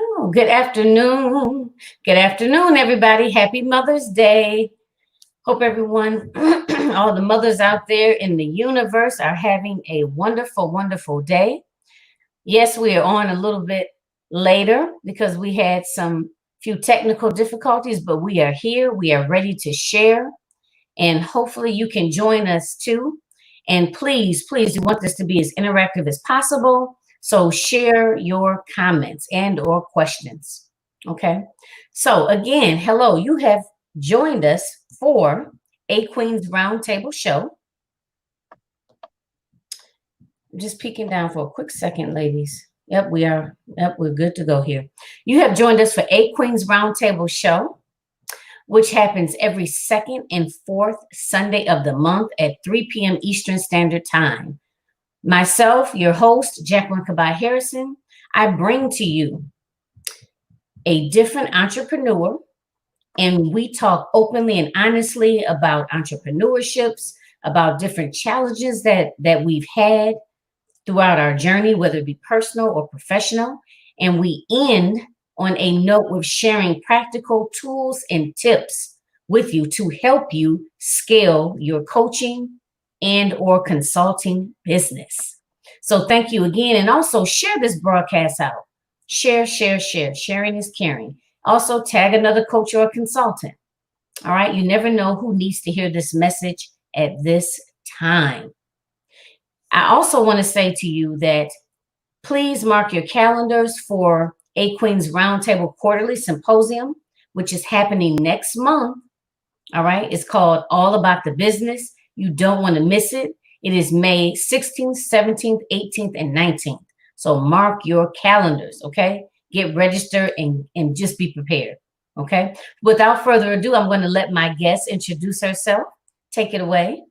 Oh, good afternoon. Good afternoon, everybody. Happy Mother's Day. Hope everyone, all the mothers out there in the universe, are having a wonderful, wonderful day. Yes, we are on a little bit later because we had some few technical difficulties, but we are here. We are ready to share, and hopefully you can join us too. And please, please, we want this to be as interactive as possible. So share your comments and or questions. Okay. So again, hello, you have joined us for A Queen's Roundtable Show. I'm just peeking down for a quick second, ladies. Yep, we are. Yep, we're good to go here. You have joined us for A Queen's Roundtable Show, which happens every second and fourth Sunday of the month at 3 p.m. Eastern Standard Time. Myself, your host, Jacqueline Kabai Harrison, I bring to you a different entrepreneur, and we talk openly and honestly about entrepreneurships, about different challenges that we've had throughout our journey, whether it be personal or professional. And we end on a note with sharing practical tools and tips with you to help you scale your coaching and or consulting business. So thank you again. And also share this broadcast out. Share, share, share. Sharing is caring. Also tag another coach or consultant. All right. You never know who needs to hear this message at this time. I also want to say to you that please mark your calendars for A Queen's Roundtable Quarterly Symposium, which is happening next month. All right. It's called All About the Business. You don't want to miss it. It is May 16th, 17th, 18th, and 19th. So mark your calendars. Okay. Get registered and just be prepared. Okay. Without further ado, I'm going to let my guest introduce herself. Take it away.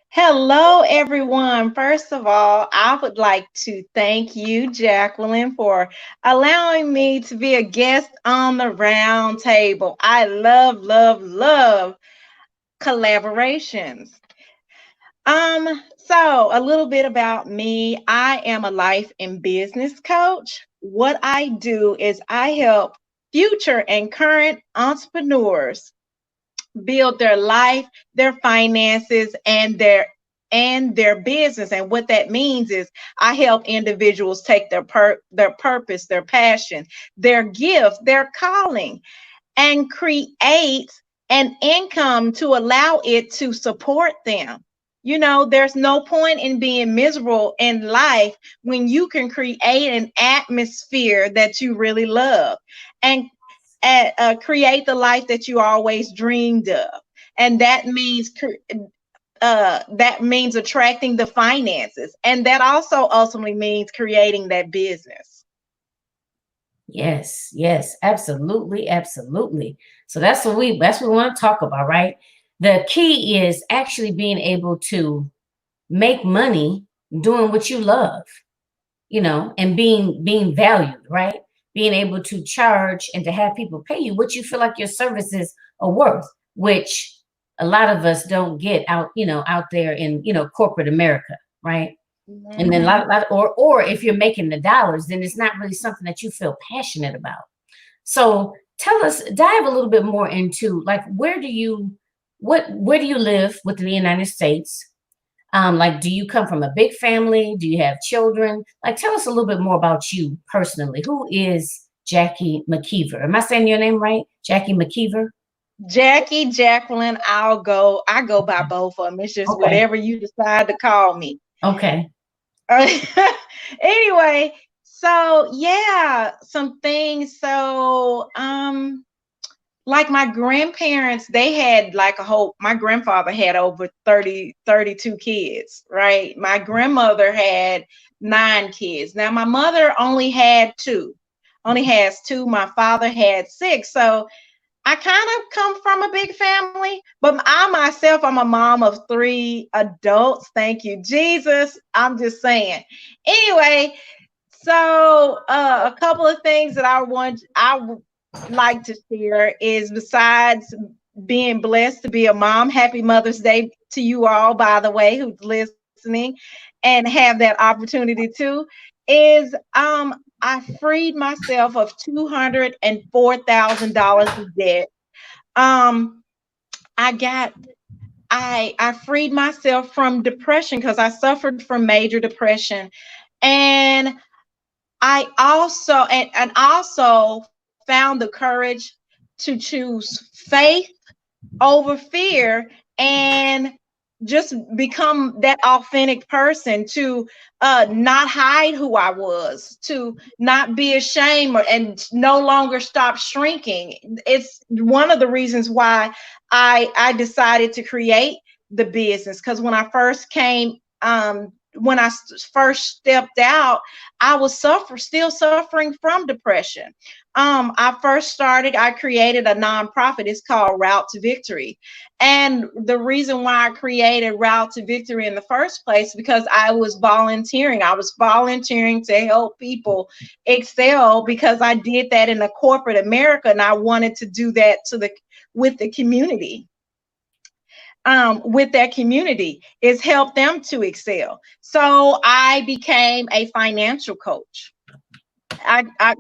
Hello, everyone. First of all, I would like to thank you, Jacqueline, for allowing me to be a guest on the round table. I love, love, love collaborations. So a little bit about me. I am a life and business coach. What I do is I help future and current entrepreneurs build their life, their finances, and their business. And what that means is I help individuals take their purpose, their passion, their gift, their calling, and create an income to allow it to support them. You know, there's no point in being miserable in life when you can create an atmosphere that you really love and create the life that you always dreamed of. And that means attracting the finances, and that also ultimately means creating that business. Yes, yes, absolutely, absolutely. So that's what we want to talk about, right? The key is actually being able to make money doing what you love, and being valued, right? Being able to charge and to have people pay you what you feel like your services are worth, which a lot of us don't get out there in, corporate America, right? And then Mhm. or if you're making the dollars, then it's not really something that you feel passionate about. So tell us, dive a little bit more into like where do you live within the United States? Like, do you come from a big family? Do you have children? Like, tell us a little bit more about you personally. Who is Jackie Mckeever? Am I saying your name right? Jackie Mckeever? Jacqueline, I go by both of them. It's just Okay. whatever you decide to call me. Okay. Anyway, so yeah, some things. Like my grandparents, they had like my grandfather had over 32 kids, right? My grandmother had 9 kids. Now my mother only has two. My father had six. So I kind of come from a big family, but I myself, I'm a mom of 3 adults. Thank you, Jesus. I'm just saying. Anyway, so a couple of things that I would like to share is, besides being blessed to be a mom, happy Mother's Day to you all, by the way, who's listening and have that opportunity too, is I freed myself of $204,000 of debt. Um, I got I freed myself from depression because I suffered from major depression. And I also and also found the courage to choose faith over fear, and just become that authentic person, to not hide who I was, to not be ashamed, and no longer stop shrinking. It's one of the reasons why I decided to create the business, because when I first stepped out, I was still suffering from depression. I created a nonprofit. It's called Route to Victory. And the reason why I created Route to Victory in the first place, because I was volunteering. I was volunteering to help people excel, because I did that in a corporate America, and I wanted to do that with the community. With that community, is help them to excel. So I became a financial coach.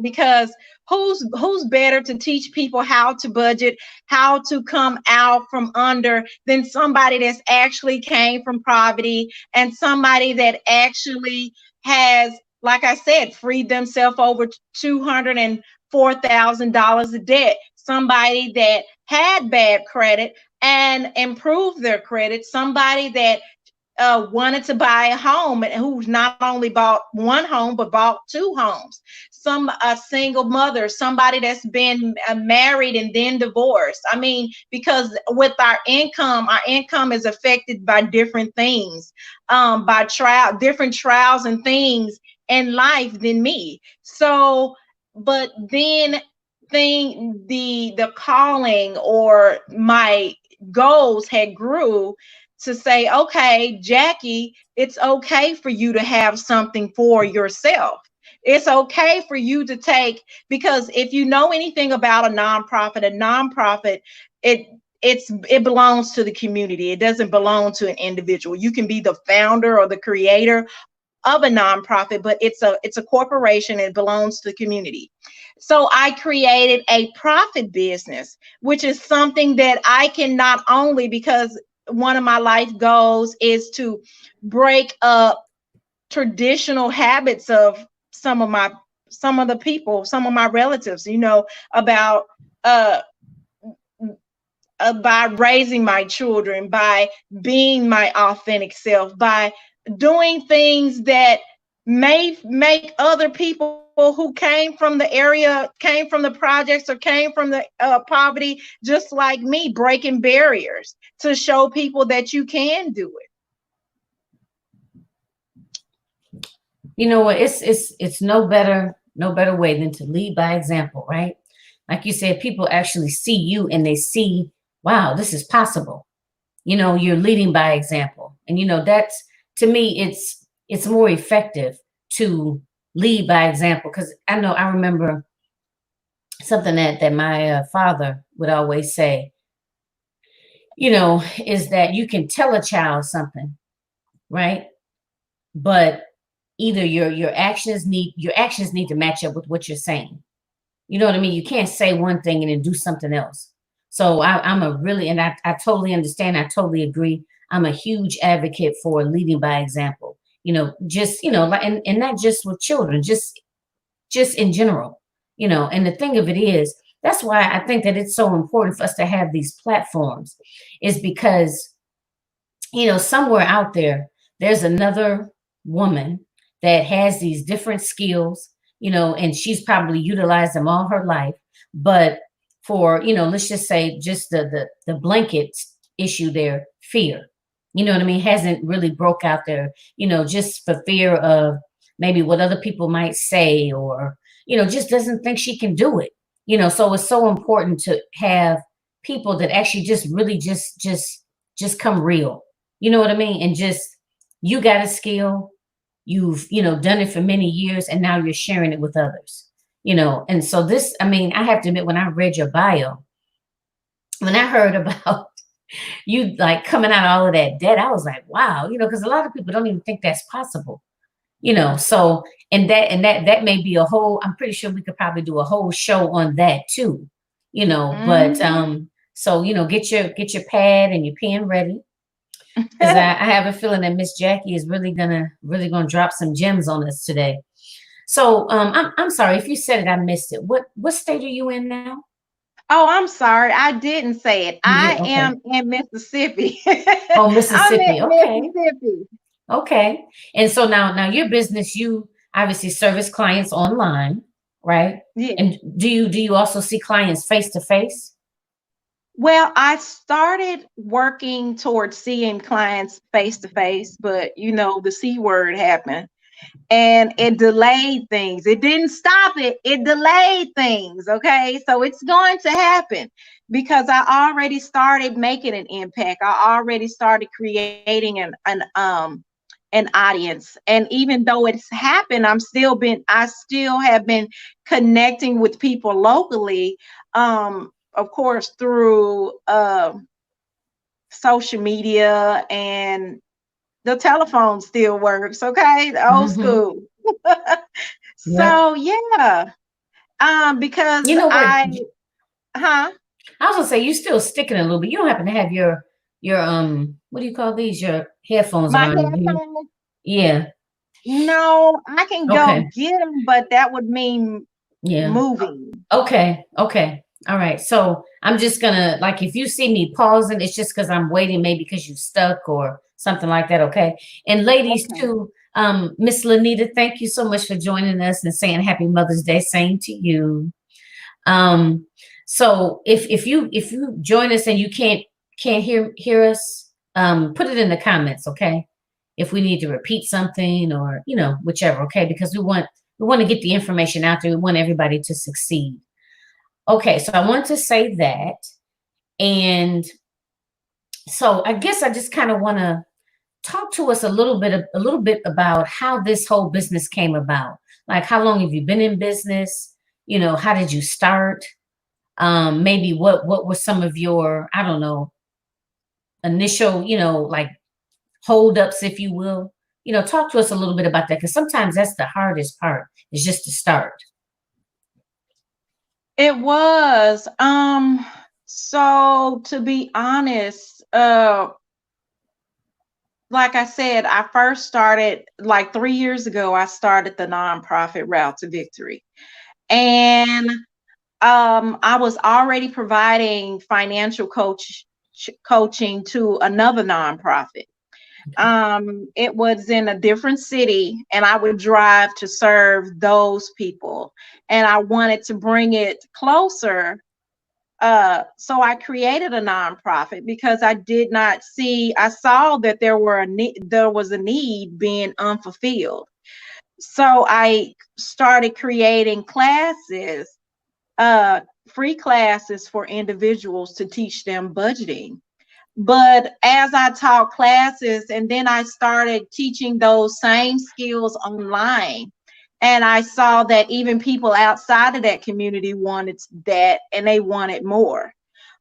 Because who's better to teach people how to budget, how to come out from under, than somebody that's actually came from poverty, and somebody that actually has, like I said, freed themselves over $204,000 of debt. Somebody that had bad credit and improved their credit. Somebody that wanted to buy a home, and who's not only bought one home but bought two homes. Some a single mother, somebody that's been married and then divorced. I mean, because with our income is affected by different things, by different trials and things in life than me. So, but then the calling, or my goals had grew to say, okay, Jackie, it's okay for you to have something for yourself. It's okay for you to take, because if you know anything about a nonprofit, it it belongs to the community. It doesn't belong to an individual. You can be the founder or the creator of a nonprofit, but it's a corporation. It belongs to the community. So I created a profit business, which is something that I can not only, because one of my life goals is to break up traditional habits of some of the people, some of my relatives, about uh by raising my children, by being my authentic self, by doing things that may make other people who came from the projects, or came from the poverty, just like me, breaking barriers to show people that you can do it. You know what? It's no better way than to lead by example, right? Like you said, people actually see you and they see, wow, this is possible. You're leading by example, and that's, to me, it's more effective to lead by example, because I remember something that my father would always say, is that you can tell a child something, right? But either your actions need to match up with what you're saying. You know what I mean? You can't say one thing and then do something else. So I'm a really, and I totally understand. I totally agree. I'm a huge advocate for leading by example. Just, like, and not just with children, just in general. And the thing of it is, that's why I think that it's so important for us to have these platforms, is because, somewhere out there, there's another woman that has these different skills, and she's probably utilized them all her life. But for, let's just say, just the blanket issue there, fear, you know what I mean, hasn't really broke out there, just for fear of maybe what other people might say, or, just doesn't think she can do it. So it's so important to have people that actually just really just come real. You know what I mean? And just, you got a skill, you've, done it for many years, and now you're sharing it with others. And so this, I mean, I have to admit, when I read your bio, when I heard about you like coming out of all of that debt, I was like, wow, because a lot of people don't even think that's possible. So and that may be a whole, I'm pretty sure we could probably do a whole show on that too, but Mhm. so get your pad and your pen ready, because I have a feeling that Miss Jackie is really gonna drop some gems on us today. So I'm sorry if you said it, I missed it. What state are you in now? Oh, I'm sorry. I didn't say it. You I did, okay. am in Mississippi. Oh, I'm in Mississippi. Okay. Mississippi. Okay. And so now your business, you obviously service clients online, right? Yeah. And do you also see clients face to face? Well, I started working towards seeing clients face to face, but the C word happened and it delayed things. It didn't stop it, it delayed things. Okay. So it's going to happen because I already started making an impact. I already started creating an audience. And even though it's happened, I still have been connecting with people locally. Of course, through social media, and the telephone still works. Okay, the old Mm-hmm. school. Yep. So yeah, because You know what? huh, I was gonna say you still sticking a little bit. You don't happen to have your what do you call these? Your headphones my around you? headphones. Yeah. No, I can go Okay. get them, but that would mean Yeah. moving. Okay. Okay. All right. So I'm just gonna, like, if you see me pausing, it's just because I'm waiting, maybe because you stuck or something like that. Okay. And ladies Okay. too, Miss Lanita, thank you so much for joining us and saying Happy Mother's Day. Same to you. Um, so if you join us and you can't hear us, put it in the comments, okay? If we need to repeat something or whichever, okay? Because we want to get the information out there. We want everybody to succeed. Okay, so I want to say that, and so I guess I just kind of want to talk to us a little bit about how this whole business came about. Like, how long have you been in business? How did you start? Maybe what were some of your, I don't know, initial, like holdups, if you will. Talk to us a little bit about that, because sometimes that's the hardest part, is just to start. It was. So to be honest, like I said, I first started like 3 years ago. I started the nonprofit Route to Victory, and I was already providing financial coaching to another nonprofit. It was in a different city, and I would drive to serve those people, and I wanted to bring it closer. So I created a nonprofit because I saw that there was a need being unfulfilled. So I started creating classes, uh, free classes for individuals to teach them budgeting. But as I taught classes, and then I started teaching those same skills online, and I saw that even people outside of that community wanted that, and they wanted more.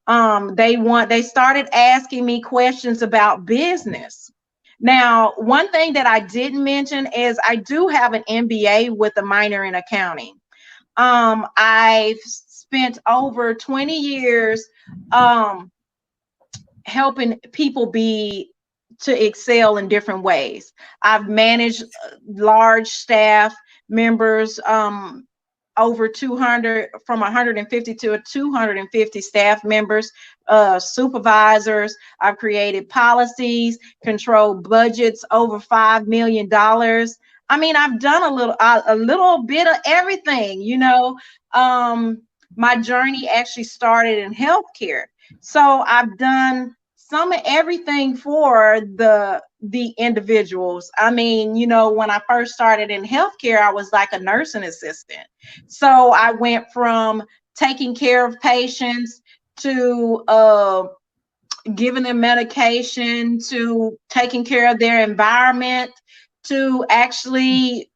They started asking me questions about business. Now, one thing that I didn't mention is I do have an MBA with a minor in accounting. I've spent over 20 years um, helping people be to excel in different ways. I've managed large staff members, over 200, from 150 to 250 staff members, supervisors. I've created policies, controlled budgets over $5 million. I mean, I've done a little bit of everything. My journey actually started in healthcare, so I've done some of everything for the individuals. I mean, when I first started in healthcare, I was like a nursing assistant. So I went from taking care of patients to giving them medication, to taking care of their environment, to actually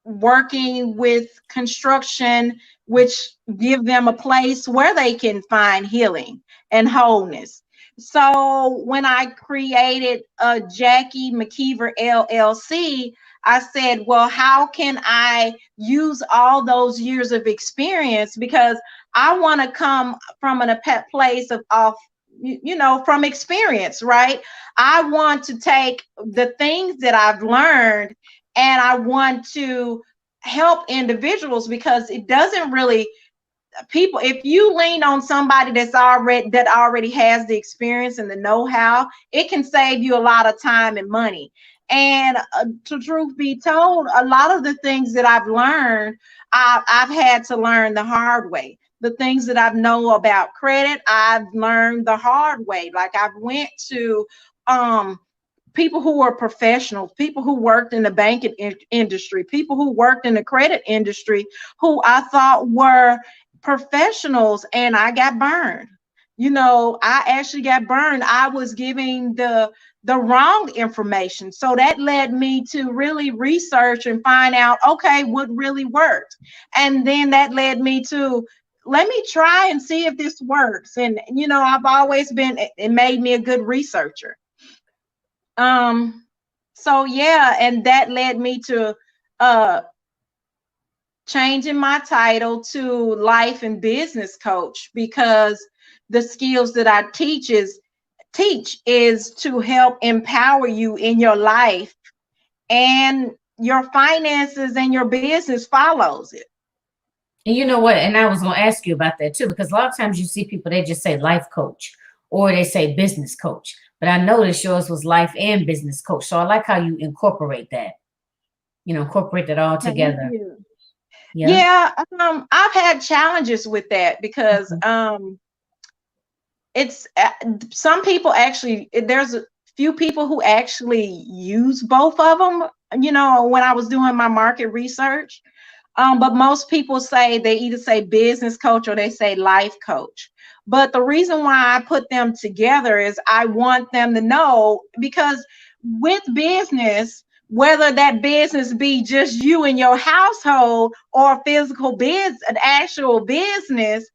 working with construction, which give them a place where they can find healing and wholeness. So when I created a Jackie Mckeever LLC, I said, well, how can I use all those years of experience? Because I want to come from a pet place of from experience, right? I want to take the things that I've learned and I want to help individuals, because it doesn't really, people, if you lean on somebody that already has the experience and the know-how, it can save you a lot of time and money. And to truth be told, a lot of the things that I've learned, I've had to learn the hard way. The things that I know about credit, I've learned the hard way. Like, I've went to um people who were professionals, people who worked in the banking industry, people who worked in the credit industry, who I thought were professionals, and I got burned. I actually got burned. I was giving the wrong information. So that led me to really research and find out, okay, what really worked. And then that led me to, let me try and see if this works. And I've always been, it made me a good researcher. Um, so yeah, and that led me to uh changing my title to life and business coach, because the skills that I teach is to help empower you in your life, and your finances and your business follows it. And you know what? And I was going to ask you about that too, because a lot of times you see people, they just say life coach or they say business coach. But I noticed yours was life and business coach. So I like how you incorporate that, incorporate that all Thank together. you. Yeah. Yeah, I've had challenges with that, because Mhm. it's some people actually, there's a few people who actually use both of them, when I was doing my market research. But most people say, they either say business coach or they say life coach. But the reason why I put them together is I want them to know, because with business, whether that business be just you and your household, or a physical business, an actual business,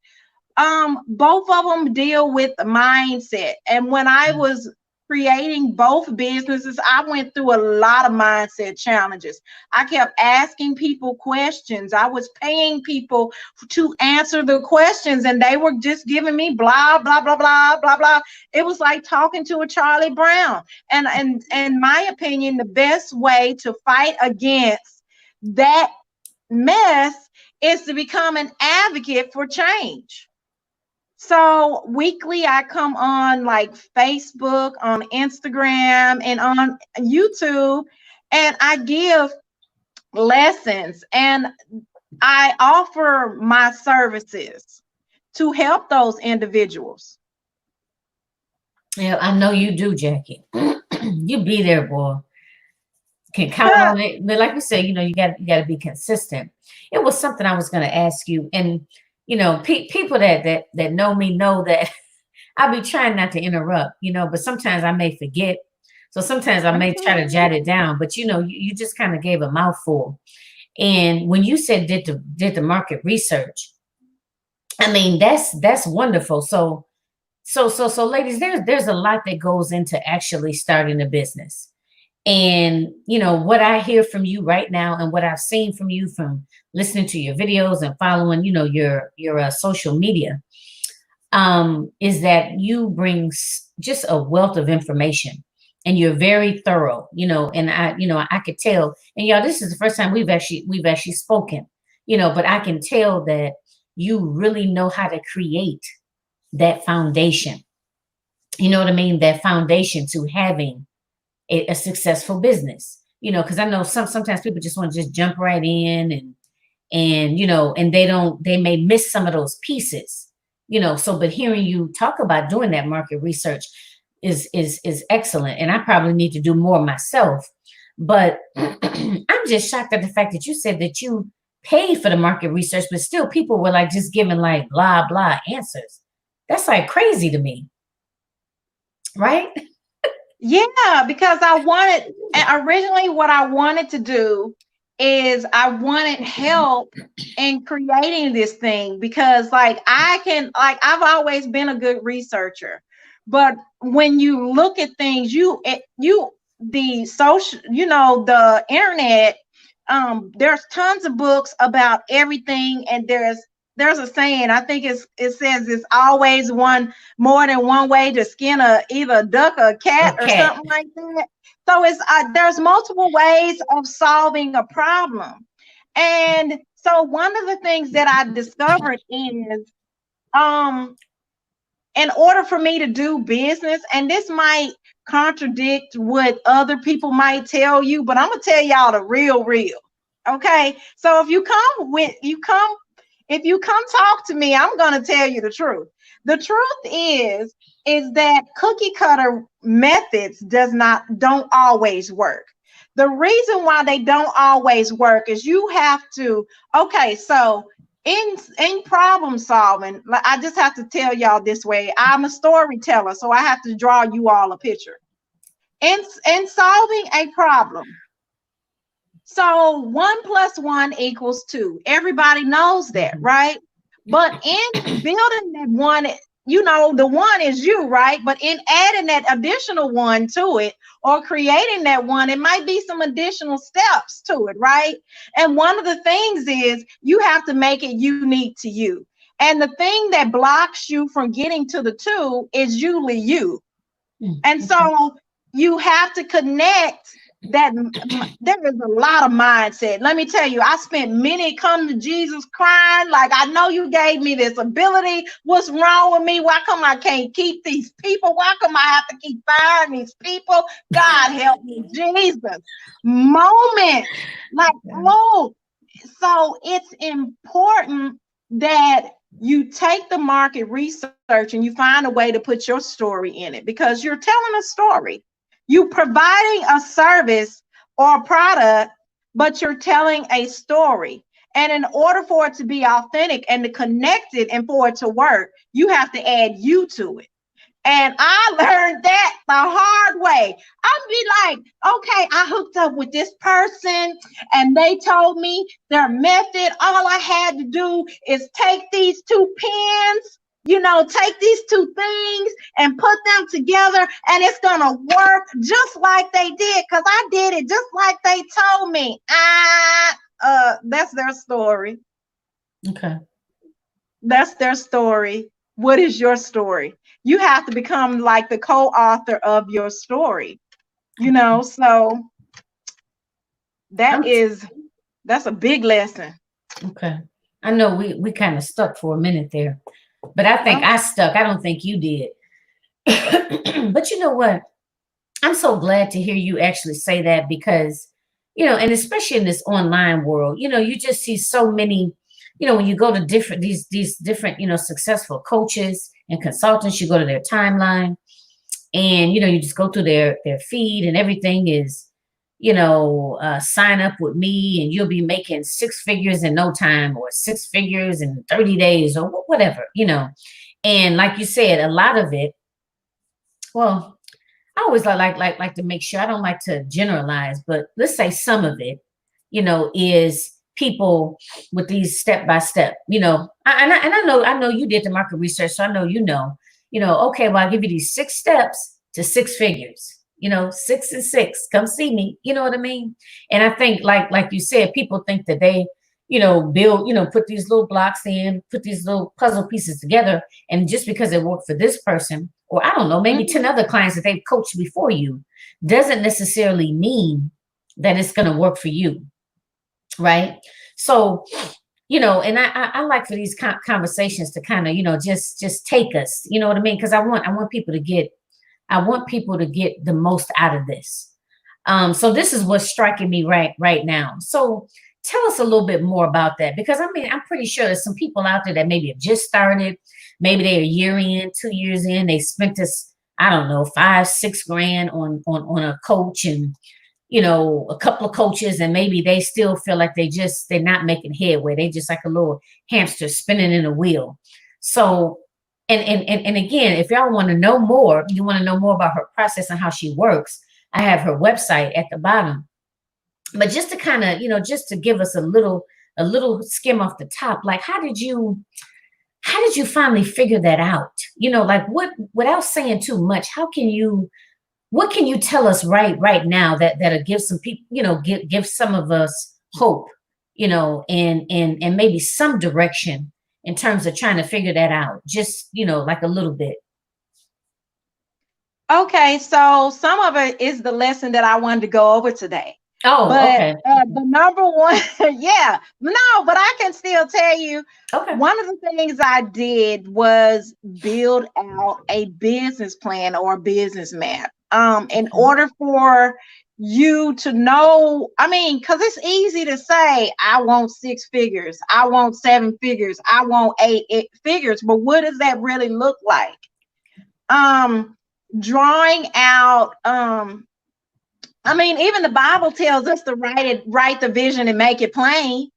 both of them deal with the mindset. And when I was creating both businesses, I went through a lot of mindset challenges. I kept asking people questions. I was paying people to answer the questions, and they were just giving me blah blah blah blah blah blah. It was like talking to a Charlie Brown. And in my opinion, the best way to fight against that mess is to become an advocate for change. So weekly, I come on like Facebook, on Instagram, and on YouTube, and I give lessons, and I offer my services to help those individuals. Yeah, I know you do, Jackie. You be there, boy. Can count on it. But like you said, you got to be consistent. It was something I was going to ask you, and people that know me know that I'll be trying not to interrupt, but sometimes I may forget. So sometimes I may try to jot it down, but you just kind of gave a mouthful. And when you said did the market research, I mean that's wonderful. So ladies, there's a lot that goes into actually starting a business. And what I hear from you right now, and what I've seen from you from listening to your videos and following, your social media, is that you bring just a wealth of information, and you're very thorough, and I could tell, and y'all, this is the first time we've actually spoken, but I can tell that you really know how to create that foundation. You know what I mean? That foundation to having a successful business, because I know sometimes people just want to just jump right in, and they may miss some of those pieces, so, but hearing you talk about doing that market research is excellent, and I probably need to do more myself. But I'm just shocked at the fact that you said that you paid for the market research, but still people were like just giving like blah blah answers. That's like crazy to me, right? Yeah, because originally what I wanted to do is I wanted help in creating this thing, because like I've always been a good researcher, But when you look at things, the social, the internet, there's tons of books about everything, and there's a saying, I think it says it's always more than one way to skin either a duck or a cat or Okay. something like that. So there's multiple ways of solving a problem. And so one of the things that I discovered is, um in order for me to do business, and this might contradict what other people might tell you, but I'm gonna tell y'all the real. Okay. So if you come talk to me, I'm gonna tell you the truth. The truth is that cookie cutter methods don't always work. The reason why they don't always work is you have to, okay, so in problem solving, like, I just have to tell y'all this way. I'm a storyteller, so I have to draw you all a picture. In solving a problem, so 1 + 1 = 2. Everybody knows that, right? But in building that one, the one is you, right? But in adding that additional one to it, or creating that one, it might be some additional steps to it, right? And one of the things is you have to make it unique to you. And the thing that blocks you from getting to the two is usually you. And so you have to connect that. There is a lot of mindset. Let me tell you, I spent many come to Jesus crying, like, I know you gave me this ability. What's wrong with me? Why come I can't keep these people? Why come I have to keep firing these people? God help me, Jesus. Moments like, oh, so it's important that you take the market research and you find a way to put your story in it, because you're telling a story. You providing a service or a product, but you're telling a story. And in order for it to be authentic and to connect it and for it to work, you have to add you to it. And I learned that the hard way. I'd be like, okay, I hooked up with this person and they told me their method. All I had to do is take these two pens, take these two things and put them together, and it's going to work just like they did, because I did it just like they told me. That's their story. Okay. That's their story. What is your story? You have to become like the co-author of your story, so that's a big lesson. Okay. I know we kind of stuck for a minute there, but I think I stuck. I don't think you did. But you know what? I'm so glad to hear you actually say that, because, and especially in this online world, you just see so many, when you go to these different, successful coaches and consultants, you go to their timeline and, you just go through their feed, and everything is, sign up with me and you'll be making 6 figures in no time, or 6 figures in 30 days, or whatever, And like you said, a lot of it, well, I always like to make sure, I don't like to generalize, but let's say some of it, is people with these step by step, I know you did the market research, so I know, okay, well, I'll give you these 6 steps to 6 figures, 6 and 6, come see me, you know what I mean? And I think like you said, people think that they, build, put these little blocks in, put these little puzzle pieces together, and just because it worked for this person, or I don't know, maybe 10 other clients that they've coached before you, doesn't necessarily mean that it's going to work for you. Right. So, and I like for these conversations to kind of, just take us, you know what I mean? Because I want people to get the most out of this. So this is what's striking me right now. So tell us a little bit more about that, because I mean, I'm pretty sure there's some people out there that maybe have just started, maybe they're a year in, 2 years in, they spent this, I don't know, 5-6 grand on a coach and, a couple of coaches, and maybe they still feel like they're not making headway. They just like a little hamster spinning in a wheel. So, and again, if y'all want to know more, you want to know more about her process and how she works, I have her website at the bottom. But just to kind of, just to give us a little skim off the top, like, how did you how did you finally figure that out? You know, like what, without saying too much, how can you, what can you tell us right now that that'll give some people, you know, give some of us hope, you know, and maybe some direction in terms of trying to figure that out, just, you know, like a little bit. Okay, so some of it is the lesson that I wanted to go over today. Oh, But okay. the number one, yeah, no, but I can still tell you Okay. one of the things I did was build out a business plan or a business map. In Okay. order for you to know, I mean, because it's easy to say, I want 6 figures, I want 7 figures, I want eight figures, but what does that really look like? Um, Drawing out, I mean, even the Bible tells us to write the vision and make it plain.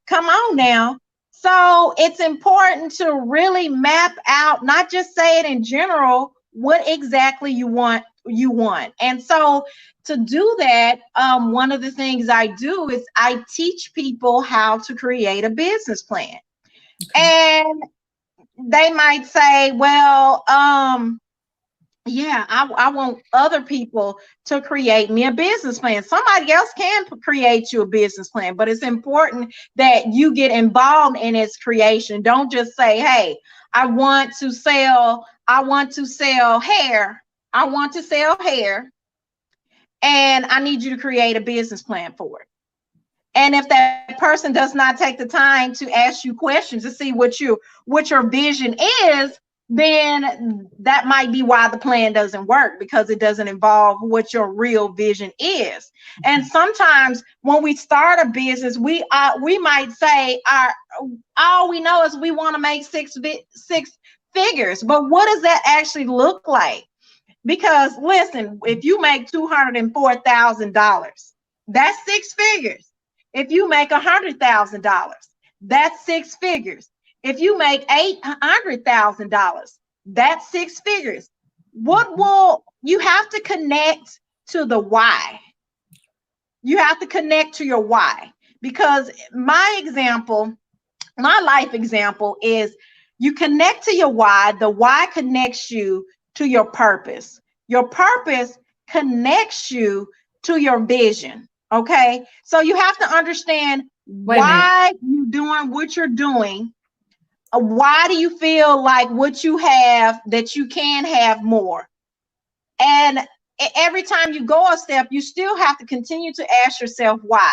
Come on now. So it's important to really map out, not just say it in general, what exactly you want. And so to do that, one of the things I do is I teach people how to create a business plan. Okay. And they might say, well, yeah, I want other people to create me a business plan. Somebody else can create you a business plan, but it's important that you get involved in its creation. Don't just say, hey, I want to sell hair. I want to sell hair, and I need you to create a business plan for it. And if that person does not take the time to ask you questions to see what your vision is, then that might be why the plan doesn't work, because it doesn't involve what your real vision is. And sometimes when we start a business, we might say our all we know is we want to make six figures, but what does that actually look like? Because listen, if you make $204,000, that's 6 figures. If you make $100,000, that's 6 figures. If you make $800,000, that's 6 figures. What will you have to connect to the why? You have to connect to your why, because my life example is you connect to your why. The why connects you to your purpose. Your purpose connects you to your vision. Okay. So you have to understand Wait a minute. why you're doing what you're doing. Why do you feel like what you have that you can have more? And every time you go a step, you still have to continue to ask yourself why.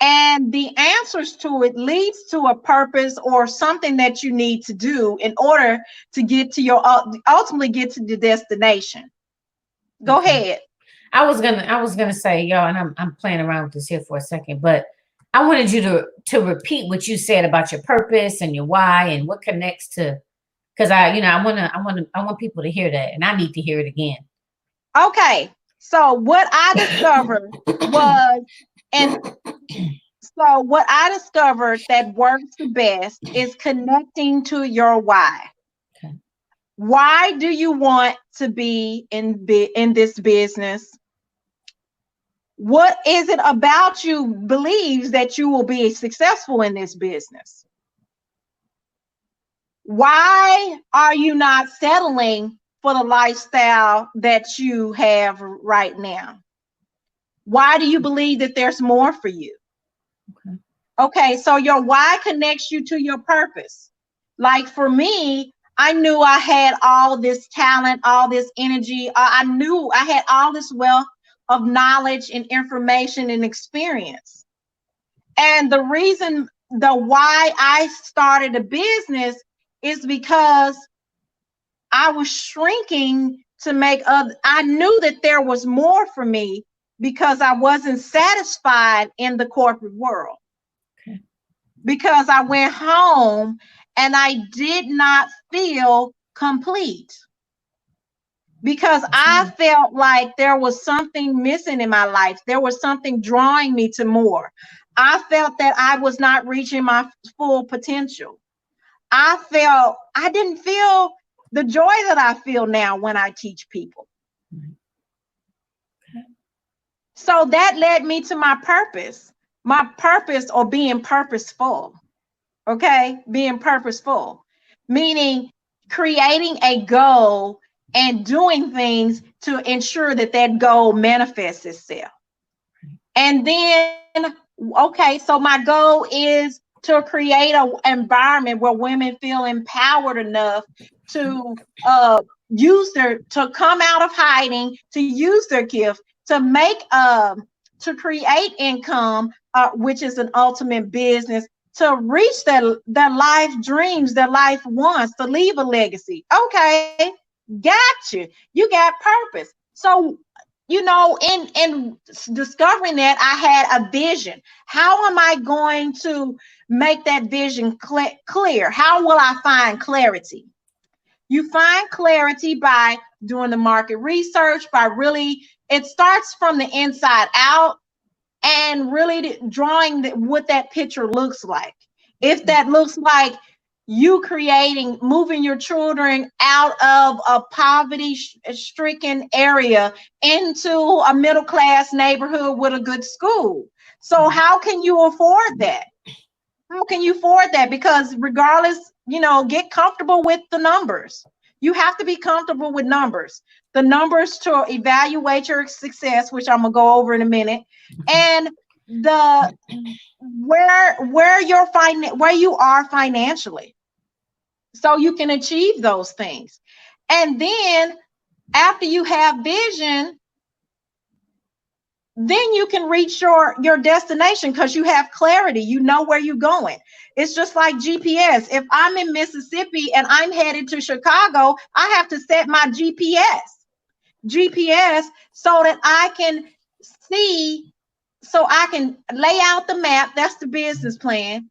And the answers to it leads to a purpose or something that you need to do in order to get to your ultimately get to the destination. Go Okay. ahead. I was gonna say, y'all, and I'm playing around with this here for a second, but I wanted you to repeat what you said about your purpose and your why and what connects to, because I want people to hear that, and I need to hear it again. Okay. So what I discovered was, and so what I discovered that works the best is connecting to your why. Okay. Why do you want to be in this business? What is it about you believes that you will be successful in this business? Why are you not settling for the lifestyle that you have right now? Why do you believe that there's more for you? Okay. Okay, so your why connects you to your purpose. Like for me, I knew I had all this talent, all this energy. I knew I had all this wealth of knowledge and information and experience. And the why I started a business is because I was shrinking to make other. I knew that there was more for me because I wasn't satisfied in the corporate world. Okay. Because I went home and I did not feel complete, because I Absolutely. felt like there was something missing in my life. There was something drawing me to more. I felt that I was not reaching my full potential. I didn't feel the joy that I feel now when I teach people. Right. Okay. So that led me to my purpose or being purposeful. Okay, being purposeful. meaning creating a goal and doing things to ensure that that goal manifests itself. And then, okay, so my goal is to create an environment where women feel empowered enough to to come out of hiding, to use their gift, to to create income, which is an ultimate business, to reach their life dreams, their life wants, to leave a legacy. Okay, got you. You got purpose. So in discovering that, I had a vision. How am I going to make that vision clear? How will I find clarity? You find clarity by doing the market research, by really, it starts from the inside out, and really drawing what that picture looks like. If that looks like you moving your children out of a poverty stricken area into a middle class neighborhood with a good school. So how can you afford that? How can you afford that? Because regardless, get comfortable with the numbers. You have to be comfortable with numbers. The numbers to evaluate your success, which I'm gonna go over in a minute, and the where you are financially, so you can achieve those things. And then after you have vision, then you can reach your destination because you have clarity. You know where you're going. It's just like GPS. If I'm in Mississippi and I'm headed to Chicago, I have to set my GPS so that I can see, so I can lay out the map. That's the business plan,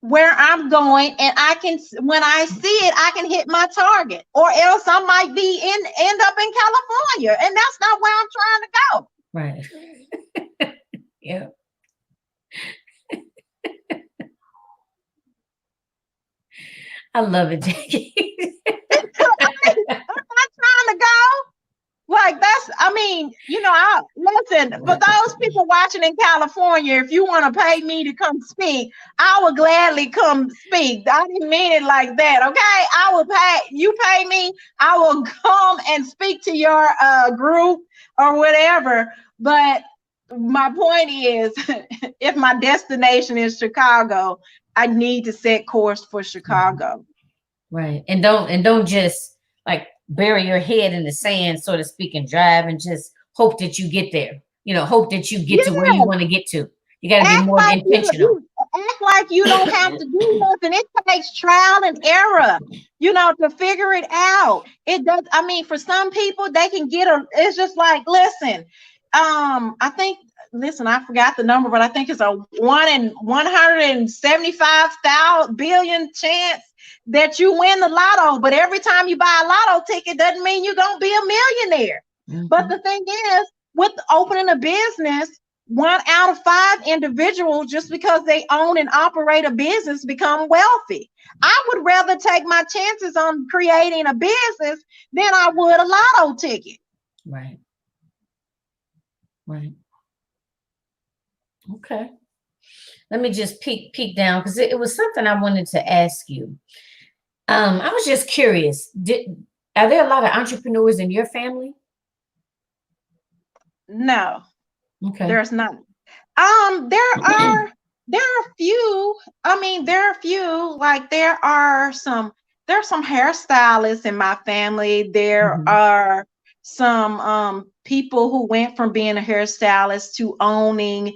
where I'm going, and I can, when I see it, I can hit my target, or else I might end up in California, and that's not where I'm trying to go. Right. Yeah. I love it, Jackie. I'm not trying to go. Like, listen, for those people watching in California, if you want to pay me to come speak, I will gladly come speak. I didn't mean it like that, okay? I will pay me, I will come and speak to your group or whatever. But my point is, if my destination is Chicago, I need to set course for Chicago. Right. And don't just like bury your head in the sand, so to speak, and drive and just hope that you get there. Hope that you get to where you Yeah, want to get to. You got to be act more like intentional. you don't have to do nothing. It takes trial and error, to figure it out. It does. I mean, for some people, they can it's just like, listen, I think, listen, I forgot the number, but I think it's a 1 in 175,000 billion chance that you win the lotto. But every time you buy a lotto ticket, doesn't mean you're going to be a millionaire. But the thing is, with opening a business, 1 out of 5 individuals, just because they own and operate a business, become wealthy. I would rather take my chances on creating a business than I would a lotto ticket. Right. Right. Okay. Let me just peek down, because it was something I wanted to ask you. I was just curious. Are there a lot of entrepreneurs in your family? No, Okay. there's not. There are a few. I mean, there are a few. Like, there's some hairstylists in my family. There Mhm. are some people who went from being a hairstylist to owning,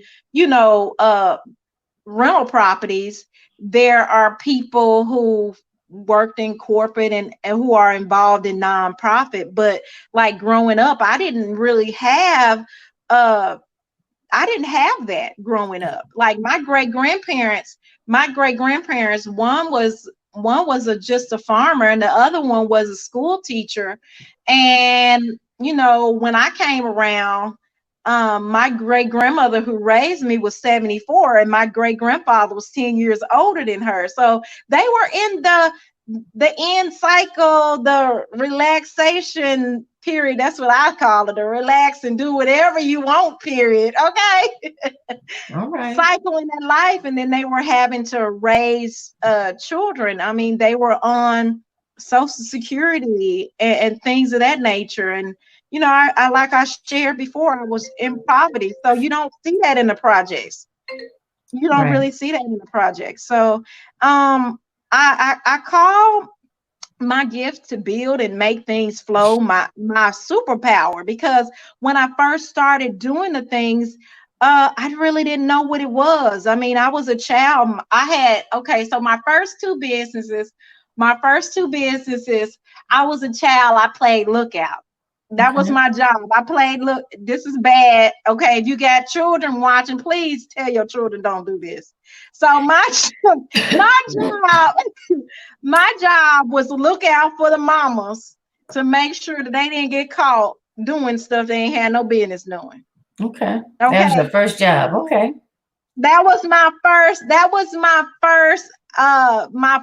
rental properties. There are people who worked in corporate and who are involved in nonprofit. But like growing up, uh I didn't have that growing up. Like my great grandparents, one was just a farmer, and the other one was a school teacher. And when I came around, my great grandmother who raised me was 74, and my great grandfather was 10 years older than her. So they were in the end cycle, the relaxation period. That's what I call it, to relax and do whatever you want, period. Okay. All right. Cycle in their life, and then they were having to raise children. I mean, they were on social security and things of that nature. And I like I shared before, I was in poverty, so you don't see that in the projects. You don't Right. really see that in the projects. So I call my gift to build and make things flow my superpower, because when I first started doing the things, I really didn't know what it was. I mean, I was a child. So my first two businesses, I was a child. I played lookout. That was Okay. my job. I played look. This is bad. Okay, if you got children watching, please tell your children don't do this. So my job my job was to look out for the mamas, to make sure that they didn't get caught doing stuff they ain't had no business doing. Okay. That was your Okay. first job. Okay. That was my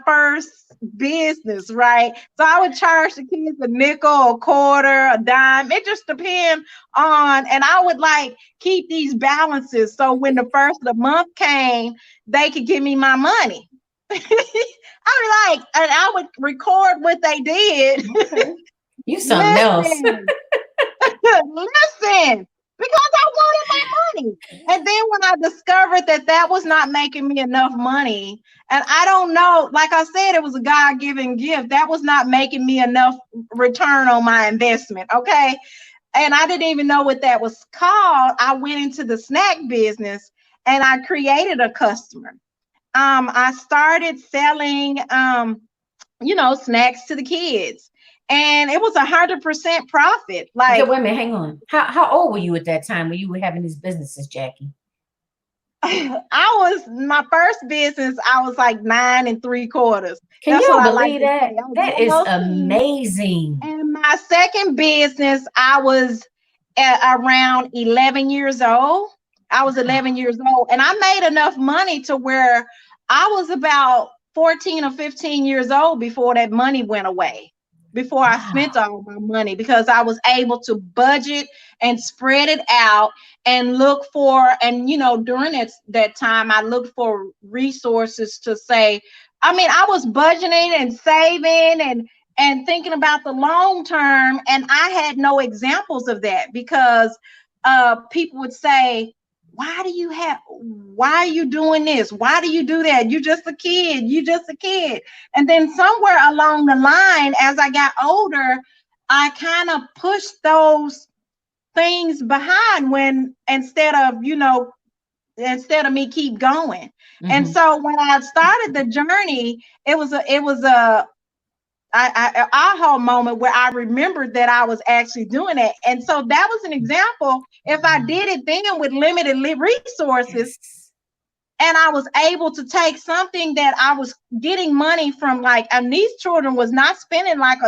first business, right? So I would charge the kids a nickel, a quarter, a dime. It just depends on, and I would like keep these balances so when the first of the month came, they could give me my money. I was like, and I would record what they did. Okay. You something else. Listen, listen, because I wanted my money. And then when I discovered that that was not making me enough money, and I don't know, like I said, it was a God-given gift. That was not making me enough return on my investment. Okay. And I didn't even know what that was called. I went into the snack business and I created a customer. I started selling snacks to the kids. And it was 100% profit. Okay, Like wait a minute, hang on. How old were you at that time when you were having these businesses, Jackie? my first business, I was like 9 3/4. Can That's what y'all I like believe to that? say. I was That is almost 10. amazing. And my second business, I was around 11 years old. I was Wow. 11 years old, and I made enough money to where I was about 14 or 15 years old before that money went away, before I spent Wow. all my money, because I was able to budget and spread it out and look for, and during that time, I looked for resources to say, I mean, I was budgeting and saving and thinking about the long term, and I had no examples of that, because people would say, why are you doing this, why do you do that, you just a kid. And then somewhere along the line, as I got older, I kind of pushed those things behind, when instead of me keep going. And Hmm. so when I started the journey, it was a aha moment where I remembered that I was actually doing it. And so that was an example. If I did it then with limited resources, Yes. and I was able to take something that I was getting money from, like, and these children was not spending like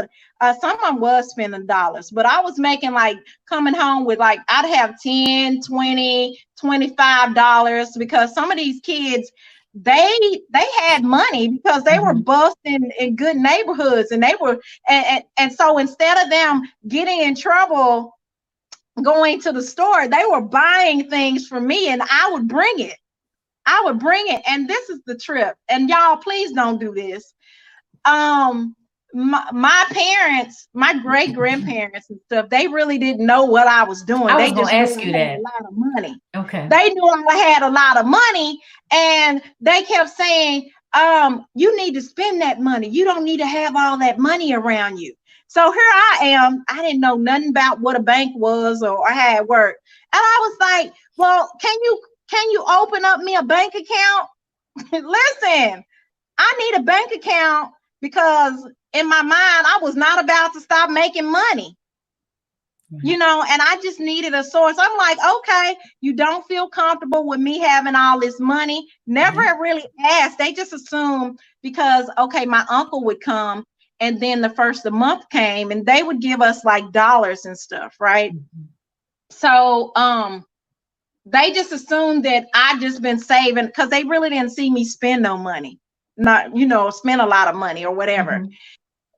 someone was spending dollars, but I was making, like, coming home with, like, I'd have 10, 20, $25, because some of these kids, they had money because they were Hmm. busting in good neighborhoods, and they were, and so instead of them getting in trouble going to the store, they were buying things from me, and I would bring it. And this is the trip. And y'all, please don't do this. Um, my parents, my great grandparents and stuff, they really didn't know what I was doing. I They was going just to knew ask I you had a that. lot of money. Okay. They knew I had a lot of money, and they kept saying, you need to spend that money. You don't need to have all that money around you. So here I am. I didn't know nothing about what a bank was or how it worked. And I was like, well, can you open up me a bank account? Listen, I need a bank account, because in my mind, I was not about to stop making money, Right. and I just needed a source. I'm like, okay, you don't feel comfortable with me having all this money. Never Yeah. really asked. They just assumed, because, okay, my uncle would come, and then the first of the month came, and they would give us like dollars and stuff, right? Mhm. So, they just assumed that I just been saving, because they really didn't see me spend no money, not spend a lot of money or whatever. Mhm.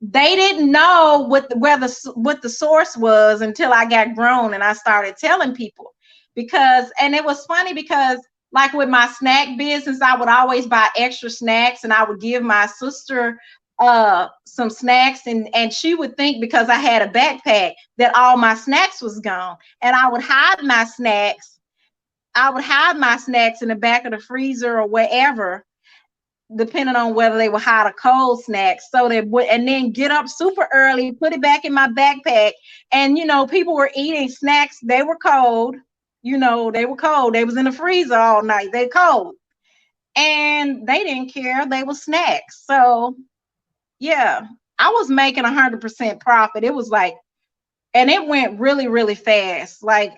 they didn't know what the source was until I got grown and I started telling people. And it was funny because like with my snack business, I would always buy extra snacks and I would give my sister some snacks, and she would think because I had a backpack that all my snacks was gone, and I would hide my snacks. I would hide my snacks in the back of the freezer or wherever, depending on whether they were hot or cold snacks. So they would, and then get up super early, put it back in my backpack. And, people were eating snacks. They were cold. They were cold. They was in the freezer all night. They cold. And they didn't care. They were snacks. So, yeah, I was making 100% profit. It was like, and it went really, really fast. Like,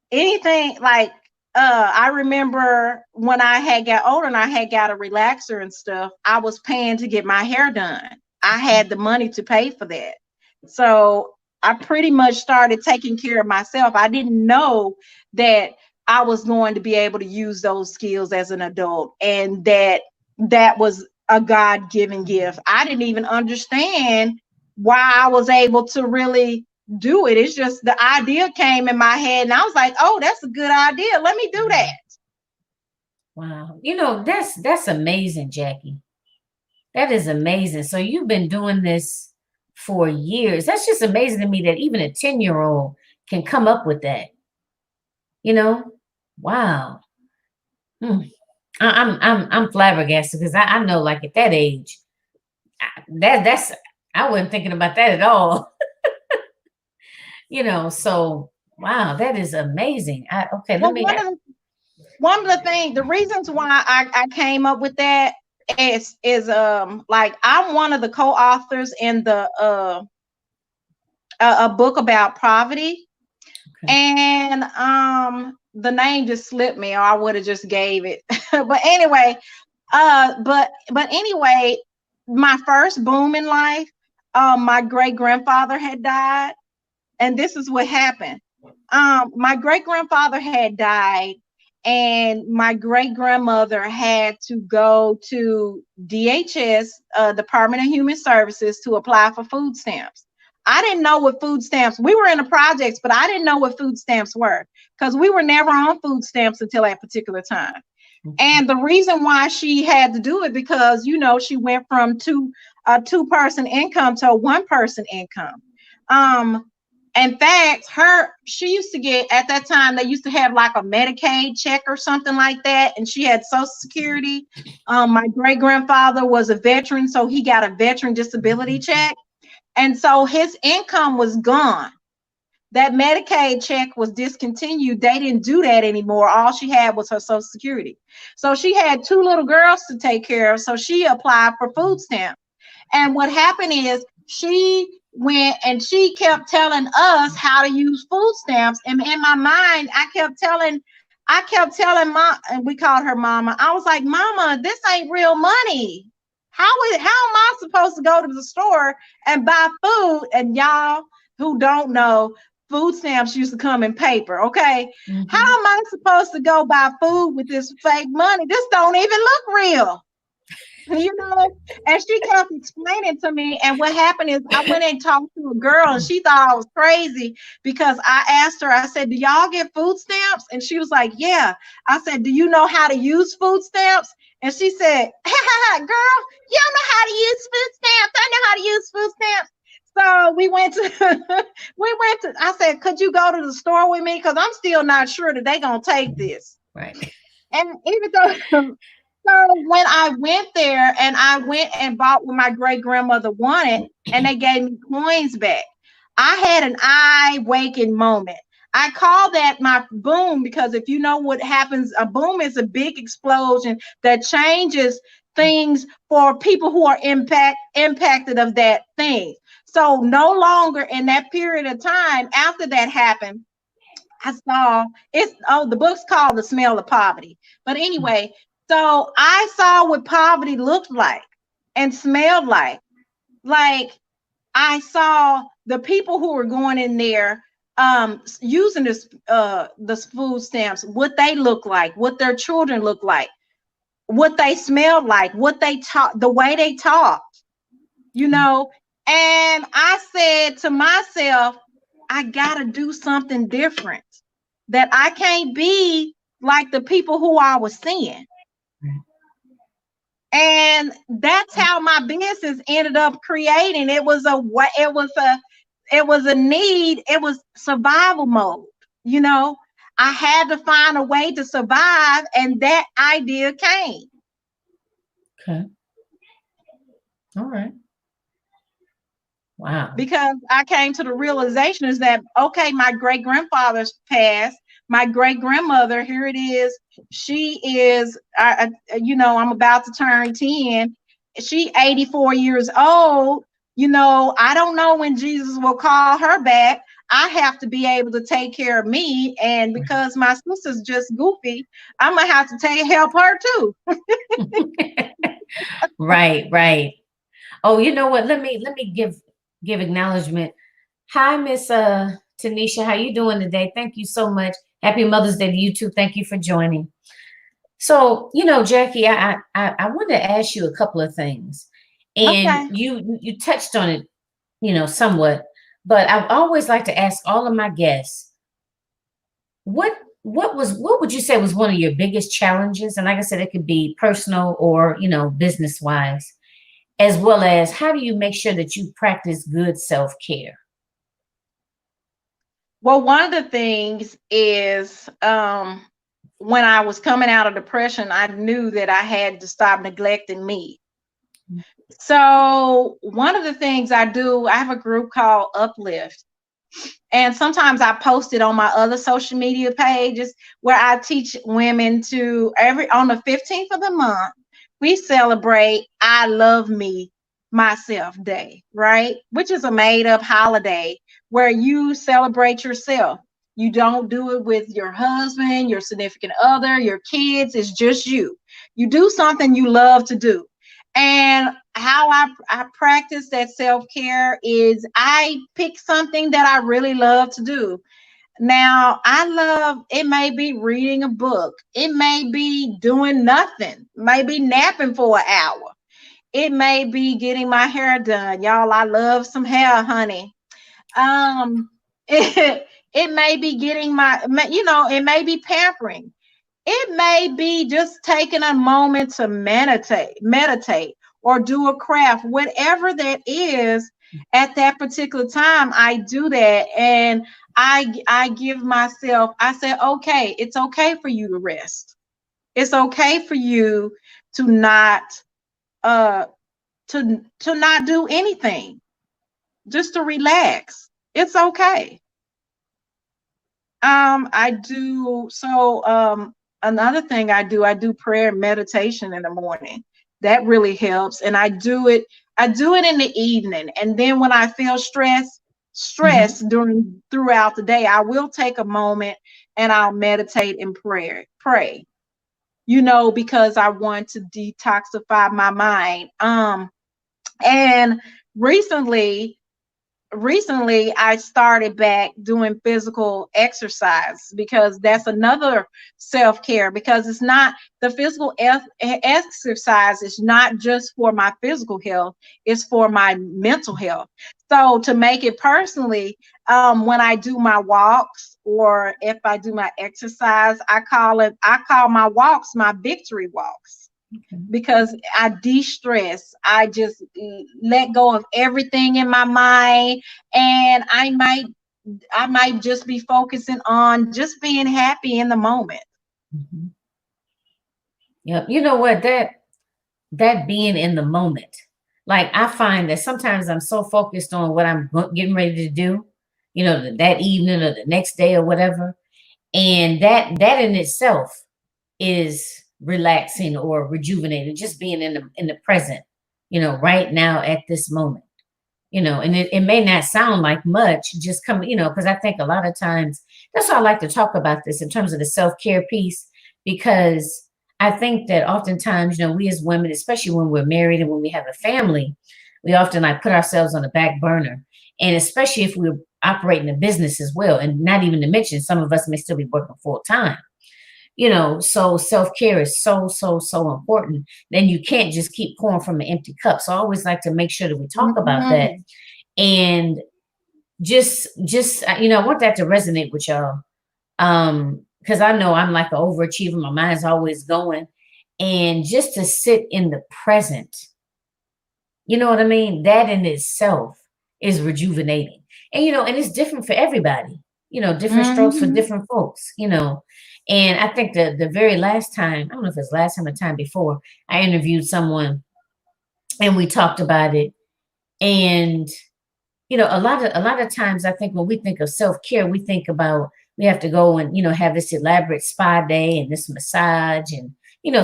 anything like I remember when I had got older and I had got a relaxer and stuff, I was paying to get my hair done. I had the money to pay for that. So I pretty much started taking care of myself. I didn't know that I was going to be able to use those skills as an adult, and that was a God-given gift. I didn't even understand why I was able to really do it. It's just the idea came in my head and I was like, oh, that's a good idea. Let me do that. Wow. That's amazing, Jackie. That is amazing. So you've been doing this for years. That's just amazing to me that even a 10-year-old can come up with that. You know? Wow. Hmm. I'm flabbergasted because I know, like, at that age, that's I wasn't thinking about that at all. So wow, that is amazing. Okay, let Well, me one of the things, the reasons why I came up with that is like I'm one of the co-authors in the a book about poverty. okay. And the name just slipped me, or I would have just gave it. But anyway, but anyway, my first boom in life, my great grandfather had died, and this is what happened. My great grandfather had died, and my great grandmother had to go to DHS, Department of Human Services, to apply for food stamps. I didn't know what food stamps. We were in the projects, but I didn't know what food stamps were because we were never on food stamps until that particular time. And the reason why she had to do it because she went from a two-person income to a one-person income. Um, in fact, she used to get, at that time they used to have like a Medicaid check or something like that, and she had Social Security. My great grandfather was a veteran, so he got a veteran disability check, and so his income was gone. That Medicaid check was discontinued. They didn't do that anymore. All she had was her Social Security. So she had two little girls to take care of. So she applied for food stamps. And what happened is she went and she kept telling us how to use food stamps. And in my mind, I kept telling mom, and we called her mama. I was like, Mama, this ain't real money. How am I supposed to go to the store and buy food? And y'all who don't know, food stamps used to come in paper. Okay. How am I supposed to go buy food with this fake money? This don't even look real. And she kept explaining to me. And what happened is I went and talked to a girl, and she thought I was crazy because I asked her, I said, do y'all get food stamps? And she was like, yeah. I said, do you know how to use food stamps? And she said, girl, you don't know how to use food stamps. I know how to use food stamps. So I said, could you go to the store with me? Because I'm still not sure that they're going to take this. Right. And even though, so when I went there and I went and bought what my great grandmother wanted, and they gave me coins back, I had an eye-waking moment. I call that my boom because if you know what happens, a boom is a big explosion that changes things for people who are impacted of that thing. So no longer in that period of time after that happened, I saw the book's called The Smell of Poverty. But anyway, so I saw what poverty looked like and smelled like. Like I saw the people who were going in there using this food stamps, what they look like, what their children look like, what they smelled like, what they taught, the way they talked. you know. And I said to myself, I got to do something different, that I can't be like the people who I was seeing. And that's how my business ended up creating. It was a need. It was survival mode. You know, I had to find a way to survive, and that idea came. Okay. All right. Wow. Because I came to the realization is that, okay, my great grandfather's passed. My great grandmother, here it is. She is, I'm about to turn 10. She 84 years old. I don't know when Jesus will call her back. I have to be able to take care of me. And because my sister's just goofy, I'm going to have to help her too. Right, right. Oh, you know what? Let me give acknowledgement. Hi, Miss Tanisha. How you doing today? Thank you so much. Happy Mother's Day to you too. Thank you for joining. So, Jackie, I want to ask you a couple of things, and Okay. you touched on it, somewhat. But I always like to ask all of my guests, what what would you say was one of your biggest challenges? And like I said, it could be personal or business wise, as well as how do you make sure that you practice good self care? Well, one of the things is when I was coming out of depression, I knew that I had to stop neglecting me. So, one of the things I do, I have a group called Uplift. And sometimes I post it on my other social media pages where I teach women to on the 15th of the month, we celebrate I Love Me Myself Day, right? Which is a made up holiday where you celebrate yourself. You don't do it with your husband, your significant other, your kids. It's just you. You do something you love to do. And how I practice that self-care is I pick something that I really love to do. Now, it may be reading a book. It may be doing nothing, maybe napping for an hour. It may be getting my hair done. Y'all, I love some hair, honey. Um, it may be it may be pampering. It may be just taking a moment to meditate or do a craft, whatever that is at that particular time. I do that, and I give myself, I say, okay, it's okay for you to rest. It's okay for you to not uh to not do anything, just to relax. It's okay. I do so another thing I do prayer and meditation in the morning. That really helps. And I do it in the evening. And then when I feel Mhm. stress throughout the day, I will take a moment and I'll meditate and pray, because I want to detoxify my mind. And recently recently I started back doing physical exercise, because that's another self-care, because it's not the exercise is not just for my physical health, it's for my mental health. So to make it personally, when I do my walks or if I do my exercise, I call my walks my victory walks, Okay. because I de-stress. I just let go of everything in my mind, and I might just be focusing on just being happy in the moment. Mhm. Yep. You know what? That being in the moment. Like I find that sometimes I'm so focused on what I'm getting ready to do, that evening or the next day or whatever, and that in itself is relaxing or rejuvenating. Just being in the present, right now at this moment. And it may not sound like much, just come, because I think a lot of times that's why I like to talk about this in terms of the self-care piece, because I think that oftentimes, we as women, especially when we're married and when we have a family, we often like put ourselves on the back burner. And especially if we're operating a business as well, and not even to mention some of us may still be working full time, So self-care is so, so, so important. Then you can't just keep pouring from an empty cup. So I always like to make sure that we talk about that. Mhm. And just I want that to resonate with y'all. Because I know I'm like an overachiever. My mind's always going. And just to sit in the present, you know what I mean? That in itself is rejuvenating. And it's different for everybody, different strokes for Mhm. different folks. And I think the very last time, I don't know if it's last time or time before, I interviewed someone and we talked about it. And a lot of times I think when we think of self-care, we think about we have to go and, have this elaborate spa day and this massage and,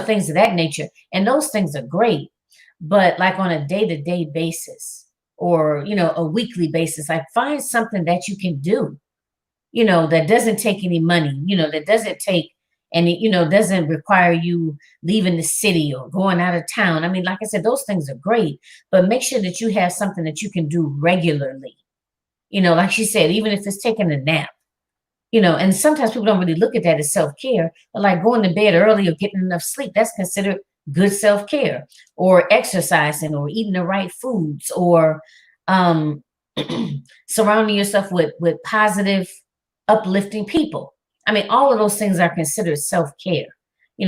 things of that nature. And those things are great. But like on a day-to-day basis or, a weekly basis, like find something that you can do, that doesn't take any money, that doesn't take any, doesn't require you leaving the city or going out of town. I mean, like I said, those things are great, but make sure that you have something that you can do regularly. Like she said, even if it's taking a nap, and sometimes people don't really look at that as self-care, but like going to bed early or getting enough sleep, that's considered good self-care, or exercising or eating the right foods, or um, surrounding yourself with positive, uplifting people. I mean, all of those things are considered self-care.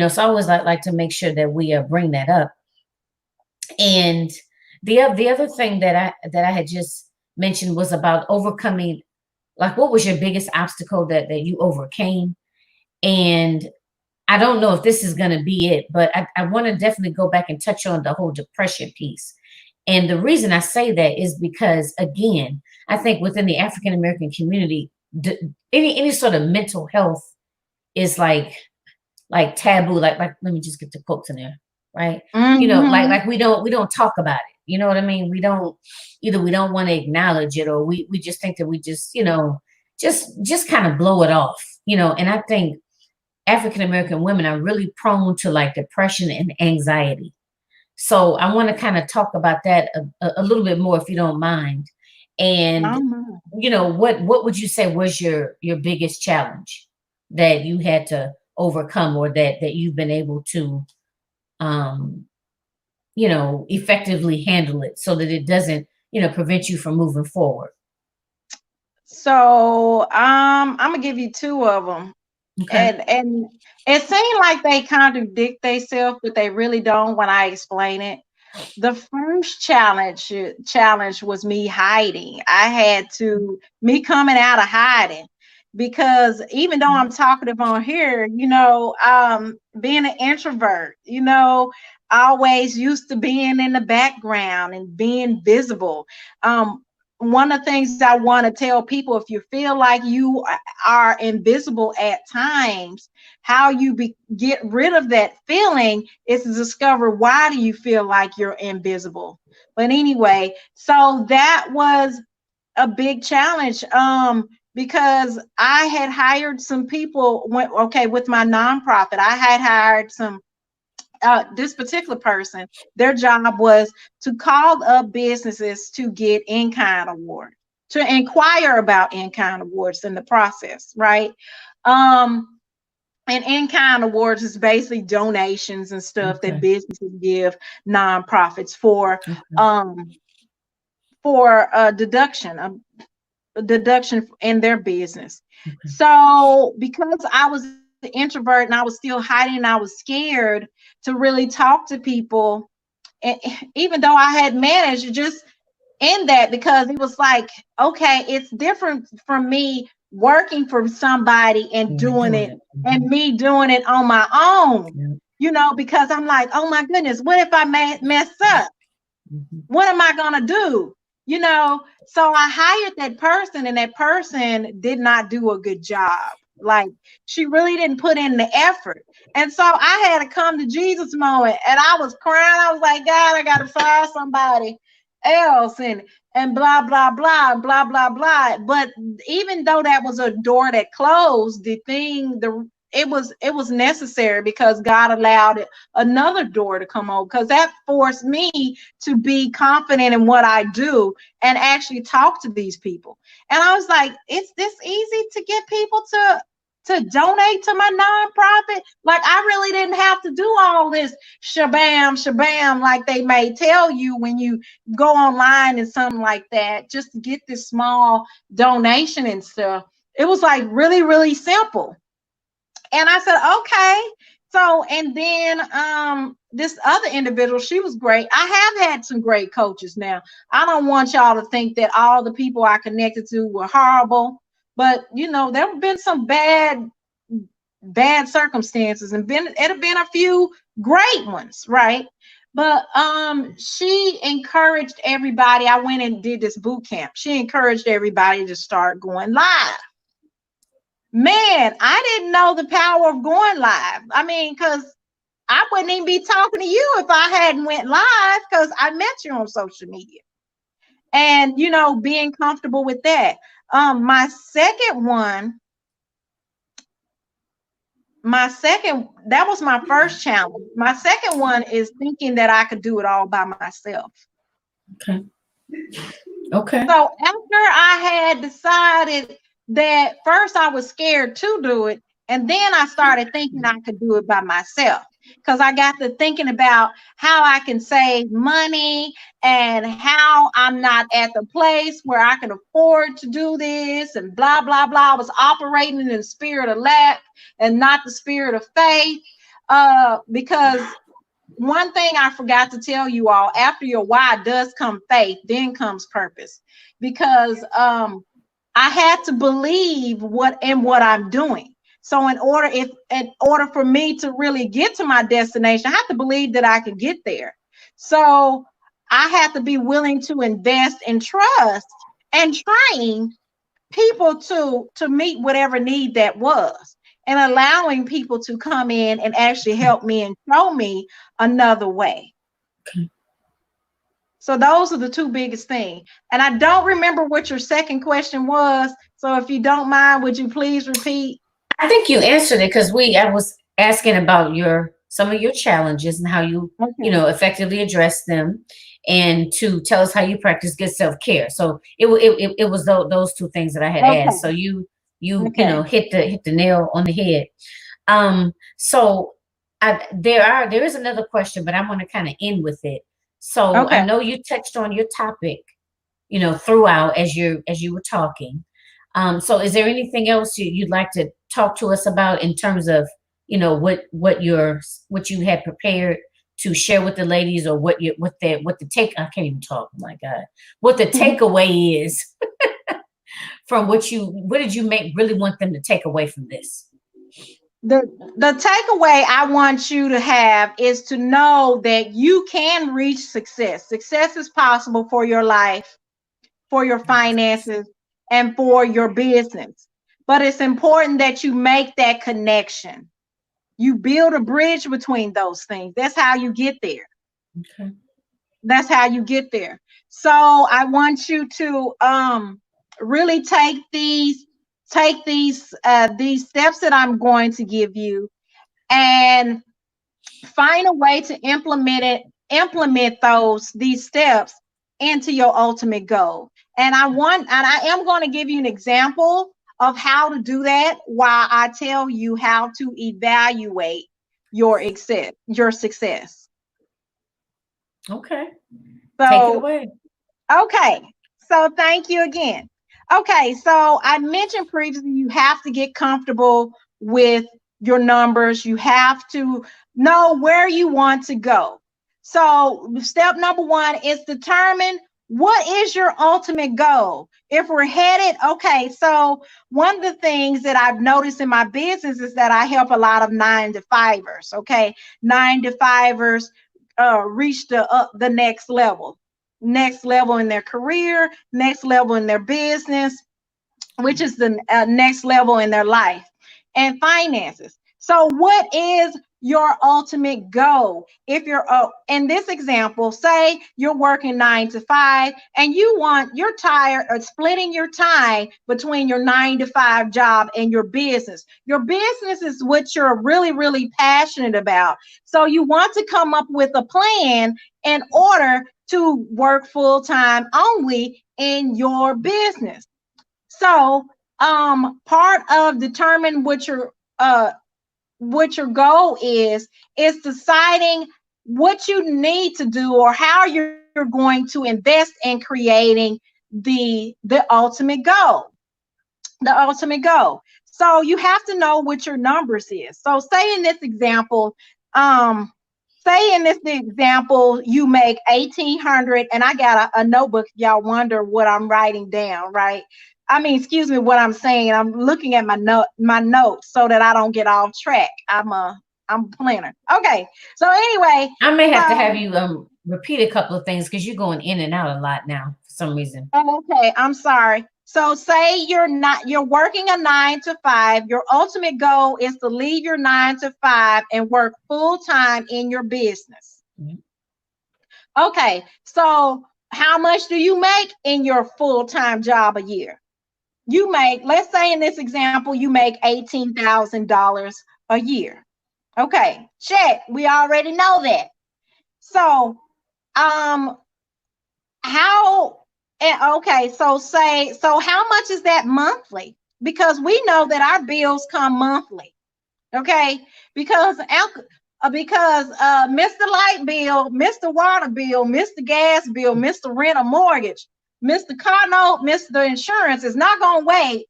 So I always like to make sure that we bring that up. And the other thing that I had just mentioned was about overcoming, like, what was your biggest obstacle that you overcame? And I don't know if this is going to be it, but I want to definitely go back and touch on the whole depression piece. And the reason I say that is because, again, I think within the African American community, any sort of mental health is like taboo. Like let me just get the quotes in there, right? Like Mhm. we don't talk about it. You know what I mean? We don't want to acknowledge it, or we just think that we just just kind of blow it off. And I think African American women are really prone to like depression and anxiety. So I want to kind of talk about that a little bit more, if you don't mind. And Oh, what would you say was your biggest challenge that you had to overcome, or that you've been able to um effectively handle it so that it doesn't prevent you from moving forward? so I'm gonna give you two of them, Okay. and it seems like they contradict themselves, but they really don't when I explain it. The first challenge was me hiding. I had to me coming out of hiding, because even though I'm talkative on here, being an introvert, I always used to being in the background and being visible. One of the things I want to tell people, if you feel like you are invisible at times, how you get rid of that feeling is to discover why do you feel like you're invisible. But anyway, so that was a big challenge, because I had hired some people with my nonprofit. I had hired some this particular person. Their job was to call up businesses to get in-kind award, to inquire about in-kind awards in the process, right? um and in-kind awards is basically donations and stuff that Okay. businesses give nonprofits Okay. um for a deduction in their business. Okay. So because I was an introvert and I was still hiding and I was scared to really talk to people, and even though I had managed just in that, because it was like, okay, it's different from me working for somebody and Yeah, doing doing it, it. and me doing it on my own, Yeah. because I'm like, oh my goodness, what if I mess up? Mhm. What am I going to do? So I hired that person, and that person did not do a good job. Like, she really didn't put in the effort. And so I had a come to Jesus moment, and I was crying. I was like, God, I got to fire somebody else, and blah, blah, blah, blah, blah, blah. But even though that was a door that closed, it was necessary, because God allowed another door to come open, because that forced me to be confident in what I do and actually talk to these people. And I was like, it's this easy to get people to to donate to my nonprofit. Like, I really didn't have to do all this shabam like they may tell you when you go online and something like that, just to get this small donation and stuff. It was like really, really simple. And I said, okay. So, and then this other individual, she was great. I have had some great coaches now. I don't want y'all to think that all the people I connected to were horrible, but you know, there have been some bad circumstances, and it have been a few great ones, right? But she encouraged everybody. I went and did this boot camp. She encouraged everybody to start going live. Man, I didn't know the power of going live. I mean, because I wouldn't even be talking to you if I hadn't went live, because I met you on social media. And, you know, being comfortable with that. My second one, that was my first challenge. My second one is thinking that I could do it all by myself. Okay. Okay. So after I had decided that, first I was scared to do it, and then I started thinking I could do it by myself, because I got to thinking about how I can save money and how I'm not at the place where I can afford to do this and blah, blah, blah. I was operating in the spirit of lack and not the spirit of faith, because one thing I forgot to tell you all, after your why does come faith, then comes purpose. Because I had to believe what I'm doing. So in order for me to really get to my destination, I have to believe that I could get there. So I have to be willing to invest and trust and train people to meet whatever need that was, and allowing people to come in and actually help me and show me another way. Okay. So those are the two biggest things. And I don't remember what your second question was. So if you don't mind, would you please repeat? I think you answered it because I was asking about some of your challenges and how you Okay. effectively address them, and to tell us how you practice good self-care. So it was those two things that I had asked. So Okay. you Okay. hit the nail on the head. So there is another question, but I want to kind of end with it. So I Okay. know you touched on your topic, throughout as you were talking. So is there anything else you'd like to talk to us about in terms of, what you had prepared to share with the ladies, or what the take, I can't even talk, oh my God, what the takeaway is from what did you really want them to take away from this? The the takeaway I want you to have is to know that you can reach success. Success is possible for your life, for your finances, and for your business. But it's important that you make that connection. You build a bridge between those things. That's how you get there. Okay. That's how you get there. So I want you to really take these steps that I'm going to give you, and find a way to implement these steps into your ultimate goal. And I am going to give you an example of how to do that while I tell you how to evaluate your success. Okay. Take it So, away. okay. So thank you again. Okay, so I mentioned previously you have to get comfortable with your numbers. You have to know where you want to go. So step number one is determine what is your ultimate goal. If we're headed, okay, so one of the things that I've noticed in my business is that I help a lot of 9 to 5ers, okay? 9 to 5ers reach the next level in their career, next level in their business, which is the next level in their life and finances. So, what is your ultimate goal? If you're in this example, say you're working 9 to 5 and you're tired of splitting your time between your 9 to 5 job and your business. Your business is what you're really, really passionate about. So you want to come up with a plan in order to work full time only in your business. So part of determine what your goal is deciding what you need to do or how you're going to invest in creating the ultimate goal. The ultimate goal. So you have to know what your numbers is. So um say in this example you make 1800, and I got a notebook if y'all wonder what I'm writing down, right? I mean, excuse me, what I'm saying. I'm looking at my notes so that I don't get off track. I'm a planner. Okay. So anyway, I may have to have so you repeat a couple of things because you're going in and out a lot now for some reason. okay, I'm sorry. So say you're working a 9 to 5. Your ultimate goal is to leave your 9 to 5 and work full time in your business. Mhm. Okay, so how much do you make in your full-time job a year? You make, let's say in this example, you make $18,000 a year. Okay, check. We already know that. So, um, how, okay, so how much is that monthly? Because we know that our bills come monthly. Okay, because Mr. Light Bill, Mr. Water Bill, Mr. Gas Bill, Mr. Rent a Mortgage, Mr. Car Note, Mr. Insurance is not going to wait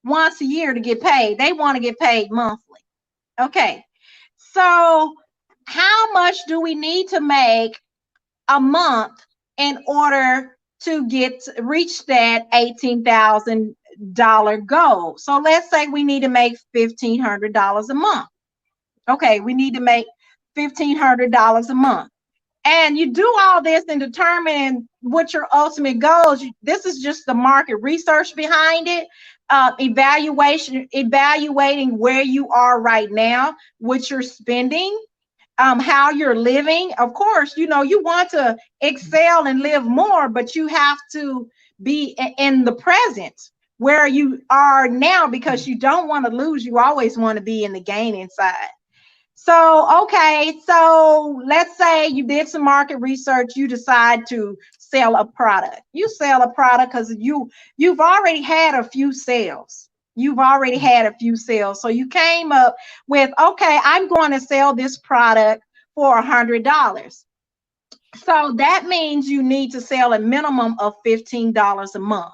once a year to get paid. They want to get paid monthly. Okay, so how much do we need to make a month in order to reach that $18,000 goal? So let's say we need to make $1,500 a month. Okay, we need to make $1,500 a month. And you do all this and determine what your ultimate goals. This is just the market research behind it, evaluating where you are right now, what you're spending, how you're living. Of course, you want to excel and live more, but you have to be in the present where you are now, because you don't want to lose. You always want to be in the gaining side. So, okay, so let's say you did some market research, you decide to sell a product. You sell a product because you've already had a few sales. You've already had a few sales. So you came up with, okay, I'm going to sell this product for $100. So that means you need to sell a minimum of $15 a month.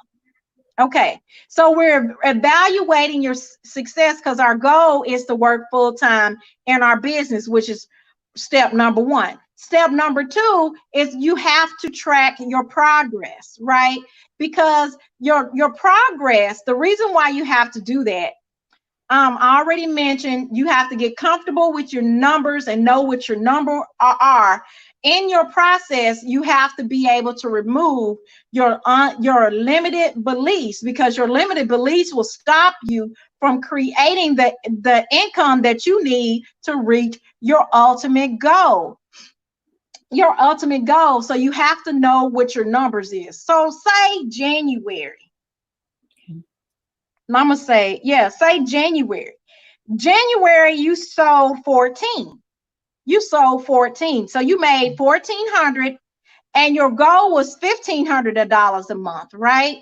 Okay, so we're evaluating your success because our goal is to work full time in our business, which is step number one. Step number two is you have to track your progress, right? Because your progress, the reason why you have to do that, I already mentioned you have to get comfortable with your numbers and know what your number are. In your process, you have to be able to remove your limited beliefs, because your limited beliefs will stop you from creating the income that you need to reach your ultimate goal. Your ultimate goal. So you have to know what your numbers is. So say January. I'm gonna say, yeah, say January. January, you sold 14. You sold 14. So you made 1,400, and your goal was $1,500 a month, right?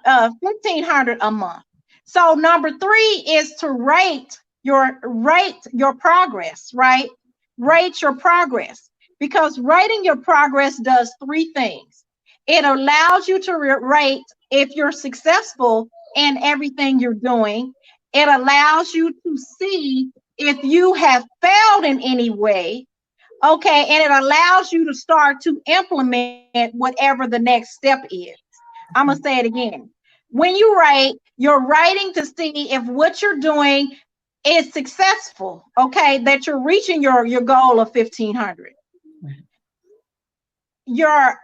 1,500 a month. So number three is to rate your progress, right? Rate your progress, because rating your progress does three things. It allows you to rate if you're successful in everything you're doing. It allows you to see if you have failed in any way. Okay, and it allows you to start to implement whatever the next step is. I'm gonna say it again. When you write, you're writing to see if what you're doing is successful. Okay, that you're reaching your goal of 1,500. You're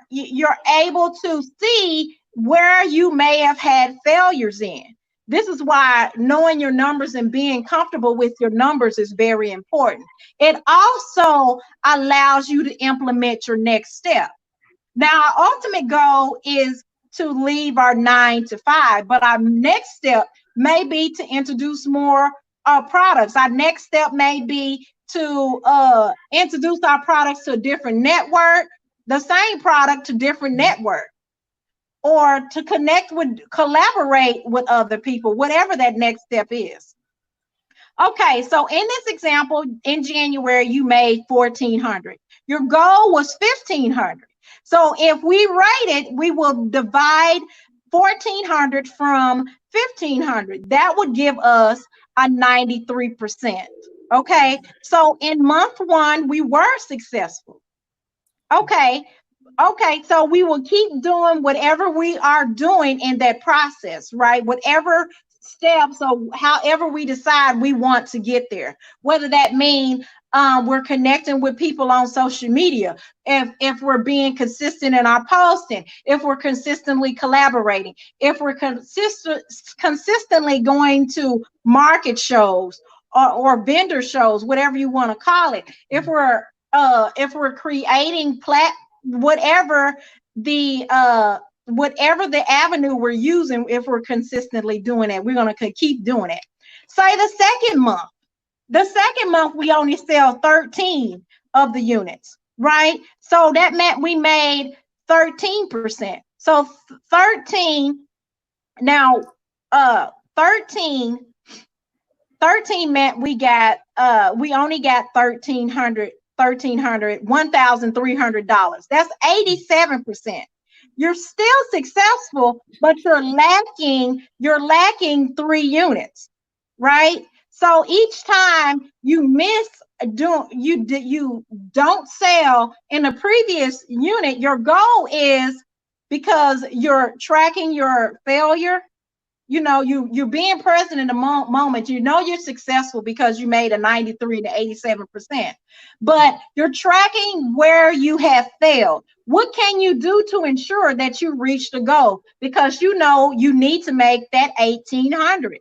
able to see where you may have had failures in. This is why knowing your numbers and being comfortable with your numbers is very important. It also allows you to implement your next step. Now, our ultimate goal is to leave our 9 to 5, but our next step may be to introduce more products. Our next step may be to introduce our products to a different network, the same product to different network. or to connect with, collaborate with other people, whatever that next step is. Okay, so in this example, in January, you made 1,400. Your goal was 1,500. So if we rate it, we will divide 1,400 from 1,500. That would give us a 93%. Okay, so in month one, we were successful. Okay, okay, so we will keep doing whatever we are doing in that process, right? Whatever steps or however we decide we want to get there, whether that mean we're connecting with people on social media, if we're being consistent in our posting, if we're consistently collaborating, if we're consistently going to market shows or vendor shows, whatever you want to call it, if we're creating whatever the whatever the avenue we're using, if we're consistently doing it, we're going to keep doing it. Say the second month we only sell 13 of the units, right? So that meant we made 13%. So 13 now 13 meant we only got $1,300. That's 87%. You're still successful, but you're lacking 3 units, right? So each time you you don't sell in a previous unit, your goal is, because you're tracking your failure, you're being present in the moment. You're successful because you made a 93 to 87%, but you're tracking where you have failed. What can you do to ensure that you reach the goal? Because you need to make that 1,800.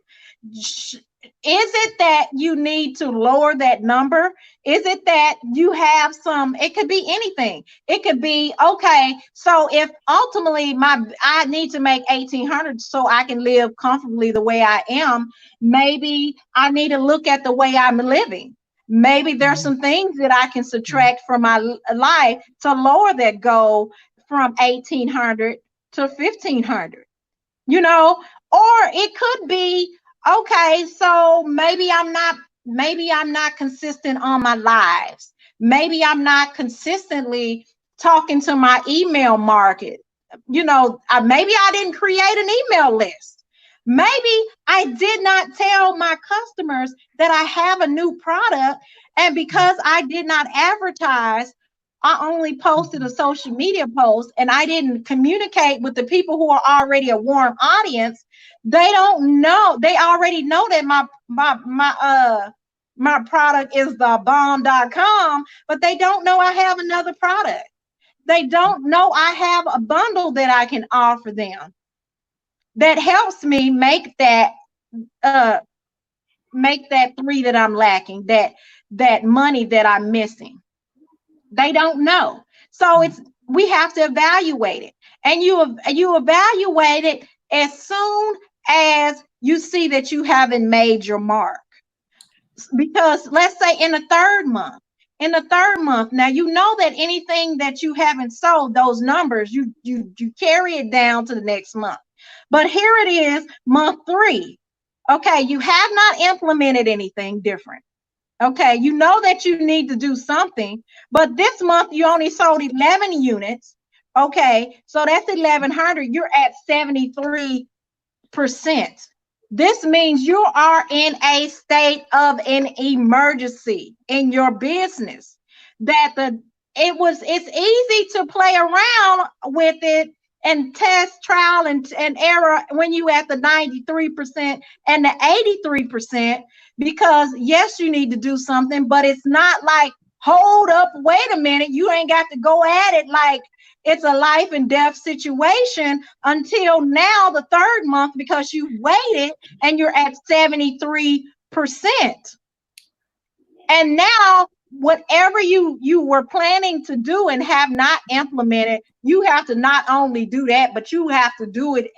Is it that you need to lower that number? Is it that you have it could be anything. It could be, okay, so if ultimately I need to make 1,800 so I can live comfortably the way I am, maybe I need to look at the way I'm living. Maybe there's some things that I can subtract from my life to lower that goal from 1,800 to 1,500, or it could be, okay, so maybe I'm not consistent on my lives. Maybe I'm not consistently talking to my email market. Maybe I didn't create an email list. Maybe I did not tell my customers that I have a new product, and because I did not advertise, I only posted a social media post and I didn't communicate with the people who are already a warm audience. They don't know. They already know that my product is the bomb.com, but they don't know I have another product. They don't know I have a bundle that I can offer them that helps me make that 3 that I'm lacking, that money that I'm missing. They don't know. So we have to evaluate it. And you evaluate it as soon as you see that you haven't made your mark. Because let's say in the third month, now you know that anything that you haven't sold, those numbers, you carry it down to the next month. But here it is, month 3. Okay, you have not implemented anything different. Okay, you know that you need to do something, but this month you only sold 11 units. Okay, so that's 1,100. You're at 73%. This means you are in a state of an emergency in your business. It's easy to play around with it and test, trial and error when you at the 93% and the 83%, because yes, you need to do something, but it's not like, hold up, wait a minute, you ain't got to go at it like it's a life and death situation until now, the third month, because you waited and you're at 73%. And now whatever you were planning to do and have not implemented, you have to not only do that, but you have to do it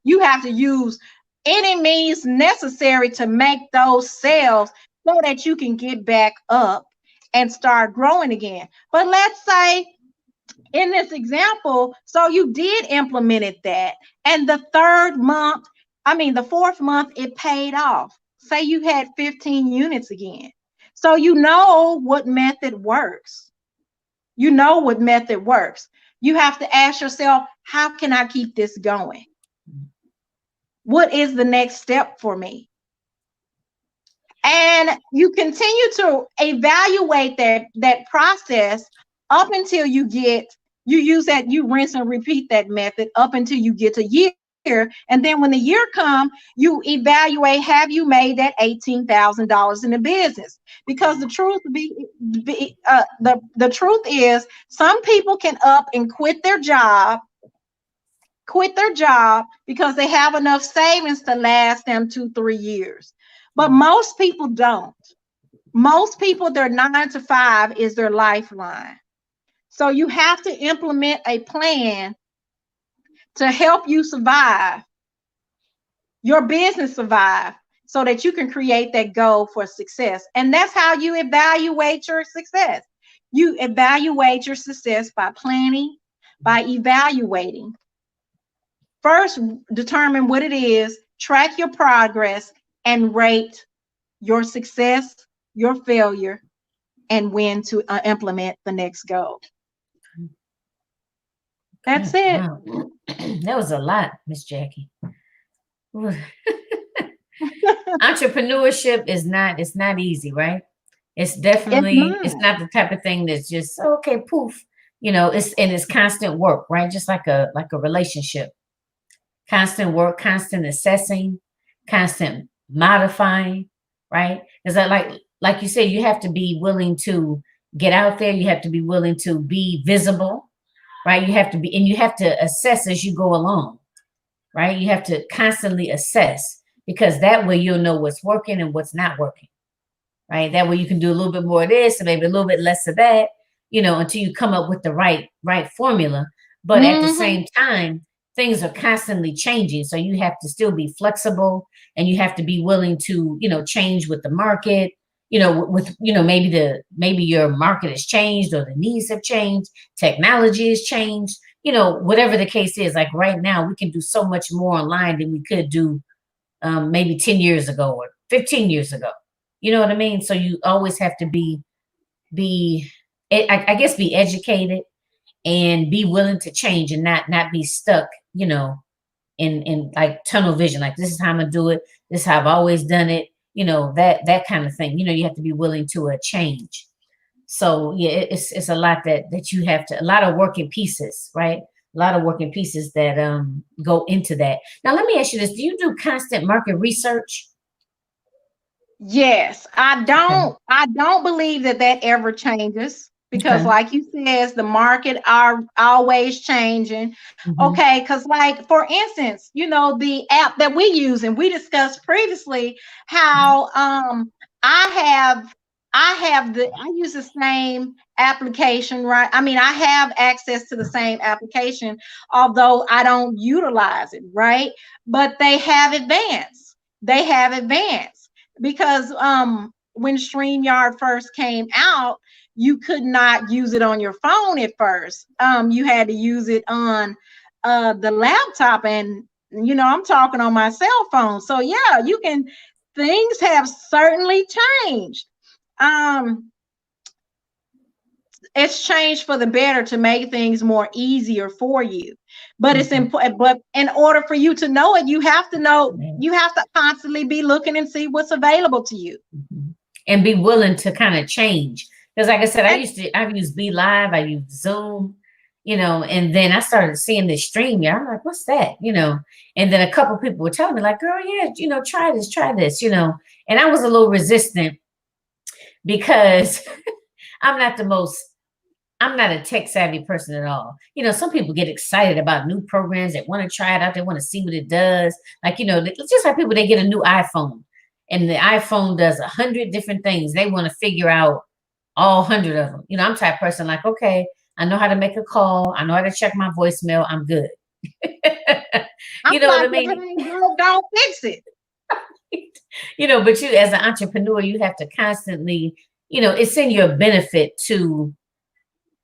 you have to use any means necessary to make those sales so that you can get back up and start growing again. But let's say in this example, so you did implemented that. And the third month, I mean, the fourth month, it paid off. Say you had 15 units again. So you know what method works. You know what method works. You have to ask yourself, how can I keep this going? What is the next step for me? And you continue to evaluate that process up until you use that, you rinse and repeat that method up until you get a year. And then when the year comes, you evaluate, have you made that $18,000 in the business? Because the truth is, some people can up and quit their job because they have enough savings to last them 2-3 years. But most people don't. Most people, their 9 to 5 is their lifeline. So you have to implement a plan to help you survive, your business survive, so that you can create that goal for success. And that's how you evaluate your success. You evaluate your success by planning, by evaluating. First, determine what it is, track your progress, and rate your success, your failure, and when to implement the next goal. That's it. Wow. That was a lot, Miss Jackie. Entrepreneurship is not, it's not easy, right? It's It's definitely, it's not. not the type of thing that's just okay, poof. It's constant work, right? Just like a relationship. Constant work, constant assessing, constant modifying, right? Is that like you said, you have to be willing to get out there, you have to be willing to be visible, right? You have to be, and you have to assess as you go along, right? You have to constantly assess, because that way you'll know what's working and what's not working, right? That way you can do a little bit more of this and maybe a little bit less of that, until you come up with the right formula. But at the Hmm. same time, things are constantly changing. So you have to still be flexible, and you have to be willing to, change with the market, maybe your market has changed or the needs have changed, technology has changed, whatever the case is. Like right now, we can do so much more online than we could do maybe 10 years ago or 15 years ago. You know what I mean? So you always have to be I guess be educated and be willing to change, and not be stuck, in like tunnel vision. Like, this is how I'm gonna do it. This is how I've always done it. That kind of thing. You have to be willing to change. So yeah, it's a lot that you have to, a lot of working pieces, right? A lot of working pieces that go into that. Now let me ask you this: do you do constant market research? Yes, I Okay. don't I don't believe that ever changes, because Okay. like you says, the market are always changing. Hmm. Okay, because like for instance, the app that we use, and we discussed previously how I have I use the same application, right? I mean, I have access to the same application, although I don't utilize it, right? But they have advanced because when StreamYard first came out, you could not use it on your phone at first. You had to use it on the laptop, and I'm talking on my cell phone. So yeah, you can. Things have certainly changed. Um, it's changed for the better to make things more easier for you. But it's Hmm. important. But in order for you to know it, you have to know. You have to constantly be looking and see what's available to you. Mhm. And be willing to kind of change. Because like I said, And I've used Be Live, I used Zoom, and then I started seeing this stream. Yeah, I'm like, what's that? And then a couple people were telling me, like, girl, yeah, try this, And I was a little resistant because I'm not the most I'm not a tech savvy person at all. Some people get excited about new programs. They want to try it out. They want to see what it does. Like, it's just like people, they get a new iPhone and the iPhone does 100 different things. They want to figure out all 100 of them. I'm the type of person like, okay, I know how to make a call. I know how to check my voicemail. I'm good. I'm You know what like, I if it mean? ain't broke, don't fix it. But you, as an entrepreneur, you have to constantly, it's in your benefit to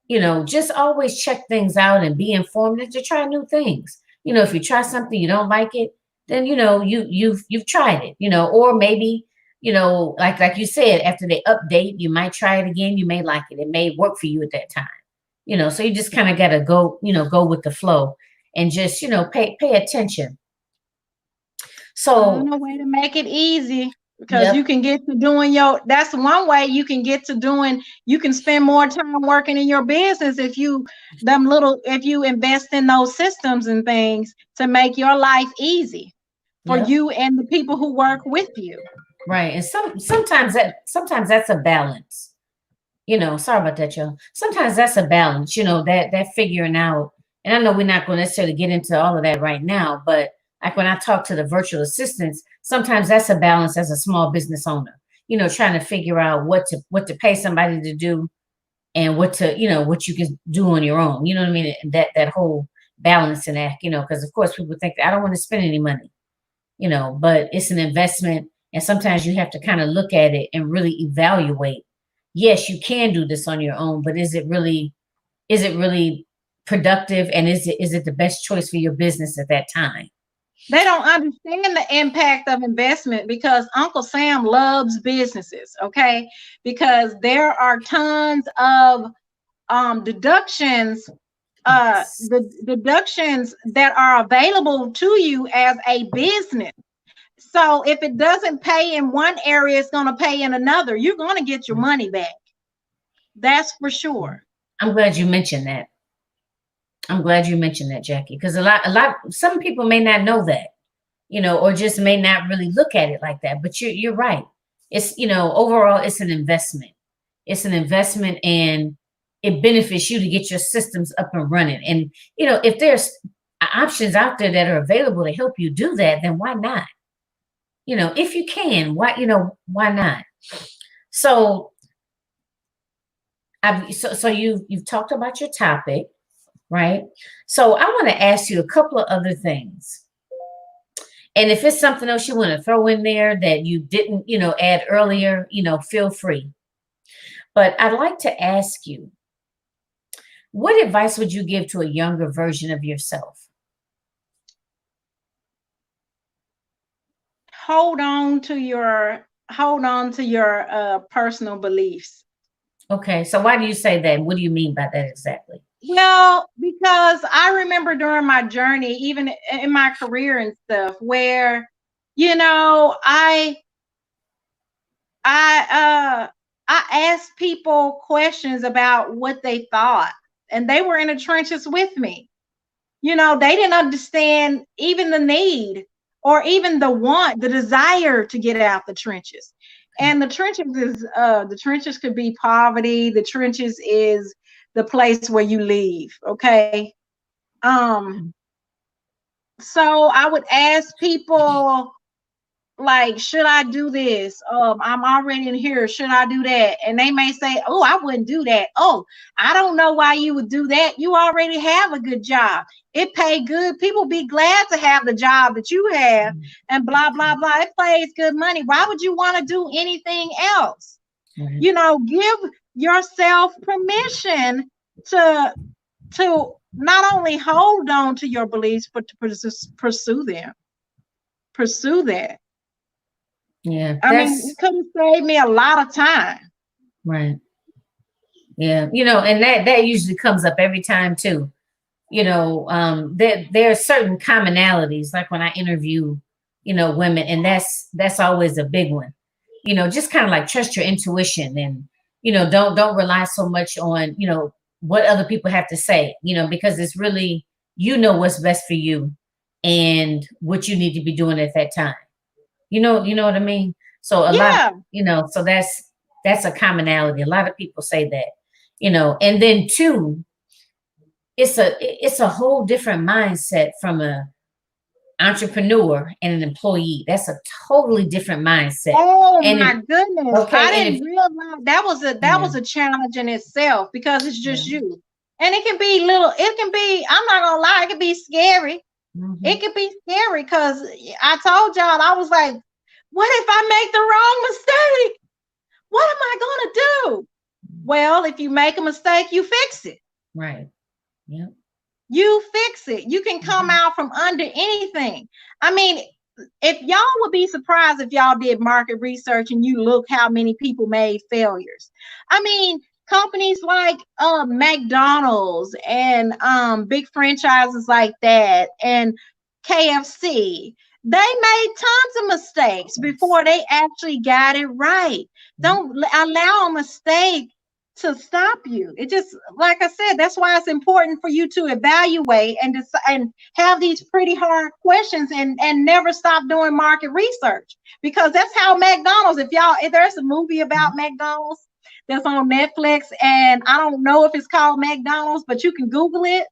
just always check things out and be informed and to try new things. If you try something you don't like it, then you've tried it. Or maybe like you said, after they update, you might try it again. You may like it. It may work for you at that time. So you just kind of got to go with the flow and just pay attention. So Find a way to make it easy, because you yep, can get to doing that's one way you can get to doing, you can spend more time working in your business if you invest in those systems and things to make your life easy for yep. you and the people who work with you. Right. And sometimes that's a balance. Sorry about that, y'all. Sometimes that's a balance, that figuring out. And I know we're not going to necessarily get into all of that right now, but like when I talk to the virtual assistants, sometimes that's a balance as a small business owner, trying to figure out what to pay somebody to do and what you can do on your own. You know what I mean? That whole balancing act, because of course people think that I don't want to spend any money, but it's an investment. And sometimes you have to kind of look at it and really evaluate. Yes, you can do this on your own, but is it really productive? And is it the best choice for your business at that time? They don't understand the impact of investment, because Uncle Sam loves businesses, okay? Because there are tons of deductions, Yes. the deductions that are available to you as a business. So if it doesn't pay in one area, it's going to pay in another. You're going to get your money back. That's for sure. I'm glad you mentioned that. I'm glad you mentioned that, Jackie, because some people may not know that, or just may not really look at it like that. But you're right. It's, overall, it's an investment. It's an investment, and it benefits you to get your systems up and running. And, if there's options out there that are available to help you do that, then why not? If you can, why not? So you've talked about your topic, right? So I want to ask you a couple of other things. And if it's something else you want to throw in there that you didn't, add earlier, feel free. But I'd like to ask you, what advice would you give to a younger version of yourself? Hold on to your personal beliefs. Okay, so why do you say that? What do you mean by that exactly? Well, because I remember during my journey, even in my career and stuff, where I asked people questions about what they thought, and they were in the trenches with me. They didn't understand even the need, or even the want, the desire to get out the trenches. And the trenches could be poverty. The trenches is the place where you leave. Okay. So I would ask people, like, should I do this? I'm already in here. Should I do that? And they may say, oh, I wouldn't do that. Oh, I don't know why you would do that. You already have a good job. It pay good. People be glad to have the job that you have, and blah, blah, blah. It pays good money. Why would you want to do anything else? Mm-hmm. Give yourself permission to not only hold on to your beliefs, but to pursue them. Pursue that. Yeah, I mean, it could have saved me a lot of time. right. Yeah, and that usually comes up every time too. There are certain commonalities, like when I interview, women, and that's always a big one. Just kind of like trust your intuition, and don't rely so much on what other people have to say. Because it's really what's best for you and what you need to be doing at that time. You know what I mean? So a lot, Yeah. so that's a commonality. A lot of people say that, and then two, it's a whole different mindset from a entrepreneur and an employee. That's a totally different mindset. Oh And my goodness. okay, I and didn't if realize that yeah, was a challenge in itself, because it's yeah, just you. And it can be, I'm not gonna lie, it can be scary. hmm It can be scary, because I told y'all, I was like, what if I make the wrong mistake? What am I gonna do? Well, if you make a mistake, you fix it. Right. Yep. You fix it. You can come out from under anything. I mean, if y'all would be surprised if y'all did market research and you look how many people made failures. I mean, companies like McDonald's and big franchises like that and KFC, they made tons of mistakes before they actually got it right. Don't allow a mistake to stop you. It just, like I said, that's why it's important for you to evaluate and decide and have these pretty hard questions and never stop doing market research, because that's how McDonald's, if there's a movie about McDonald's that's on Netflix, and I don't know if it's called McDonald's, but you can Google it.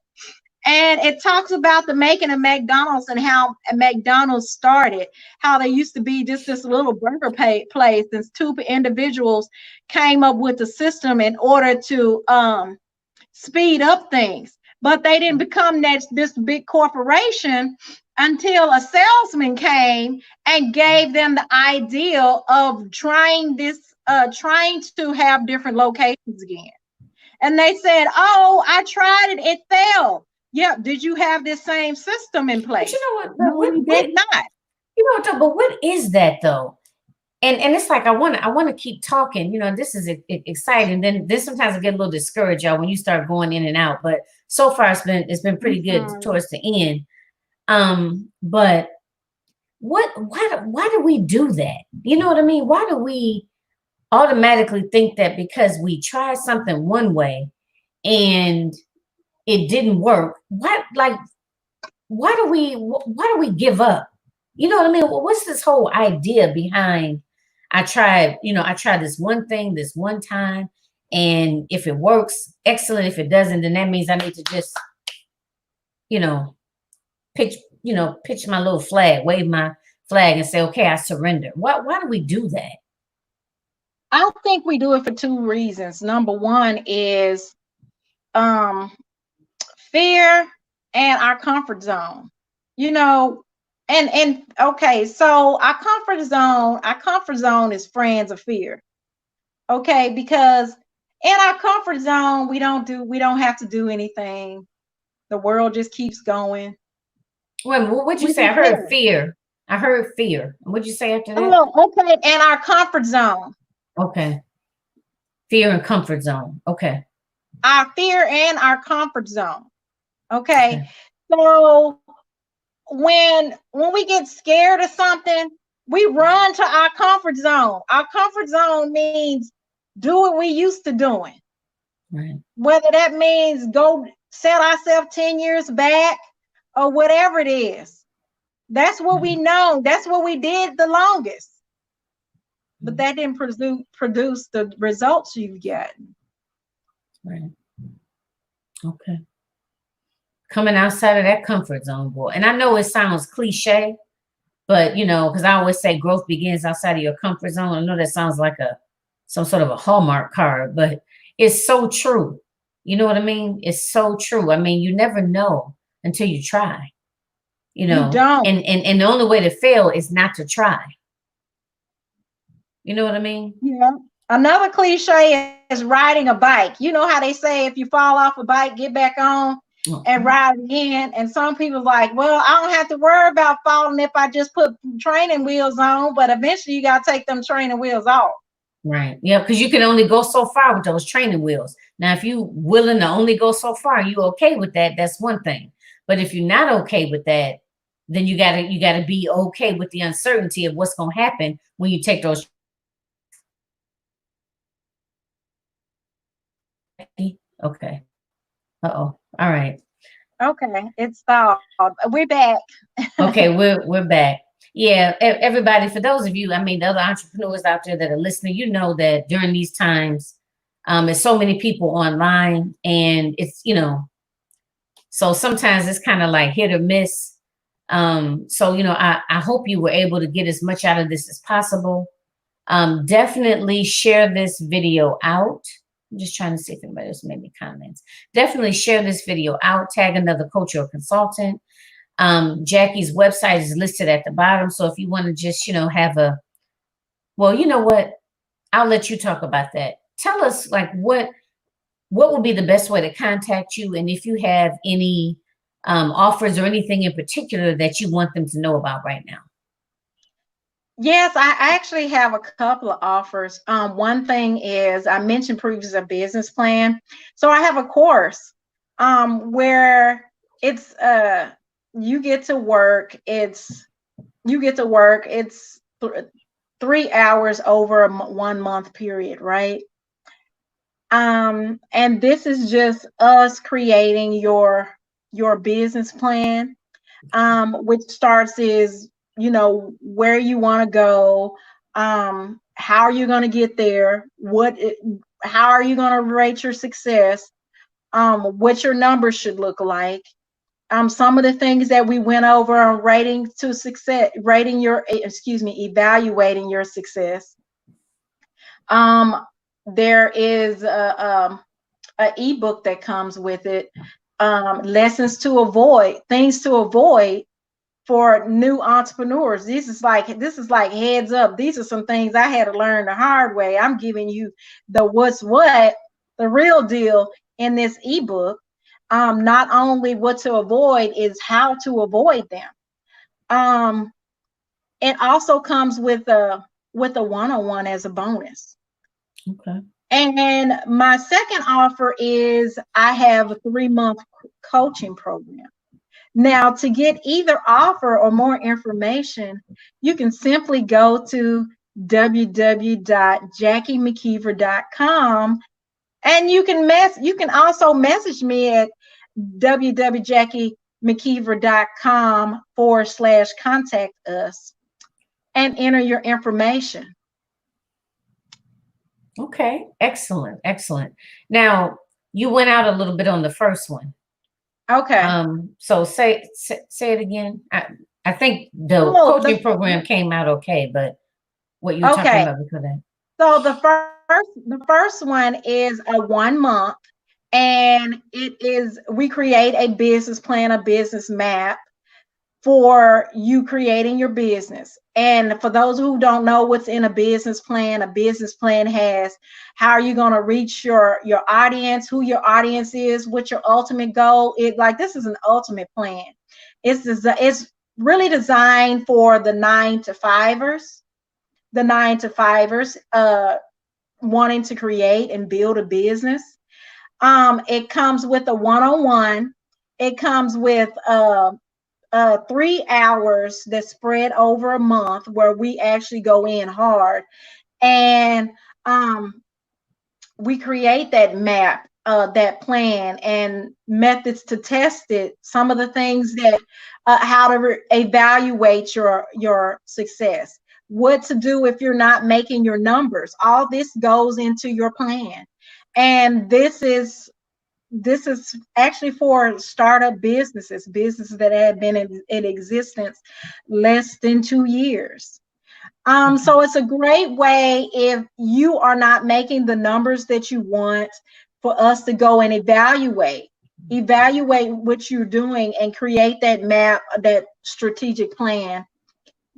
And it talks about the making of McDonald's and how McDonald's started, how they used to be just this little burger place, and two individuals came up with a system in order to speed up things. But they didn't become this big corporation until a salesman came and gave them the idea of trying to have different locations again. And they said, "Oh, I tried it, it failed." Yeah, did you have this same system in place? But you know what? No, we did not. You know what? But what is that though? And it's like I want to keep talking. You know, this is exciting. Then sometimes I get a little discouraged, y'all, when you start going in and out. But so far it's been pretty good towards the end. But why do we do that? You know what I mean? Why do we automatically think that because we try something one way and it didn't work, why do we give up? You know what I mean? Well, what's this whole idea behind I tried this one thing this one time, and if it works, excellent. If it doesn't, then that means I need to just, pitch my little flag, wave my flag and say, okay, I surrender. Why do we do that? I think we do it for two reasons. Number one is fear and our comfort zone. And okay, so our comfort zone is friends of fear. Okay, because in our comfort zone, we don't have to do anything. The world just keeps going. Wait, what'd you say? I heard fear. I heard fear. What'd you say after that? Oh, okay, in our comfort zone. Okay. Fear and comfort zone. Okay. Our fear and our comfort zone. Okay. So when we get scared of something, we run to our comfort zone. Our comfort zone means do what we used to doing. Right. Whether that means go set ourselves 10 years back or whatever it is. That's what we know. That's what we did the longest. But that didn't produce the results you've gotten. Right. Okay. Coming outside of that comfort zone, boy. And I know it sounds cliche, but because I always say growth begins outside of your comfort zone. I know that sounds like some sort of a Hallmark card, but it's so true. You know what I mean? It's so true. I mean, you never know until you try. You don't. And the only way to fail is not to try. You know what I mean? Yeah. Another cliche is riding a bike. You know how they say if you fall off a bike, get back on and ride again. And some people like, well, I don't have to worry about falling if I just put training wheels on, but eventually you got to take them training wheels off. Right. Yeah, because you can only go so far with those training wheels. Now, if you willing to only go so far, you okay with that, that's one thing. But if you're not okay with that, then you gotta be okay with the uncertainty of what's gonna happen when you take those. Okay. Uh-oh. All right. Okay, it's stalled. We're back. Okay, we're back. Yeah, everybody, for those of you, the other entrepreneurs out there that are listening, you know that during these times, there's so many people online, and it's, so sometimes it's kind of like hit or miss. So, I hope you were able to get as much out of this as possible. Definitely share this video out. I'm just trying to see if anybody else made any comments. Definitely share this video out, tag another coach or consultant. Jackie's website is listed at the bottom. So if you want to just, have well, you know what? I'll let you talk about that. tell us like what would be the best way to contact you, and if you have any offers or anything in particular that you want them to know about right now. Yes, I actually have a couple of offers. One thing is I mentioned previously a business plan. So I have a course where it's you get to work. It's 3 hours over a 1 month period, right? And this is just us creating your business plan, which starts is, where you want to go, how are you going to get there, how are you going to rate your success, what your numbers should look like, some of the things that we went over on rating to success, evaluating your success. There is a ebook that comes with it, lessons to avoid, things to avoid for new entrepreneurs. This is like heads up. These are some things I had to learn the hard way. I'm giving you the the real deal in this ebook. Not only what to avoid, is how to avoid them. It also comes with a one-on-one as a bonus. Okay. And my second offer is I have a 3-month coaching program. Now, to get either offer or more information, you can simply go to www.jackiemckeever.com, and you can also message me at www.jackiemckeever.com/contact us and enter your information. Okay. Excellent. Excellent. Now, you went out a little bit on the first one. Okay. So say it again. I think the Oh, coaching program came out okay, but what you were talking okay. about before that? So the first one is a 1 month, and we create a business plan, a business map for you creating your business. And for those who don't know what's in a business plan has how are you going to reach your audience, who your audience is, what your ultimate goal is. Like, this is an ultimate plan. It's really designed for the 9 to 5ers, wanting to create and build a business. It comes with a one-on-one. It comes with 3 hours that spread over a month, where we actually go in hard, and we create that map, that plan, and methods to test it. Some of the things that how to evaluate your success, what to do if you're not making your numbers. All this goes into your plan, and this is actually for startup businesses that have been in existence less than 2 years. So it's a great way, if you are not making the numbers that you want, for us to go and evaluate what you're doing and create that map, that strategic plan,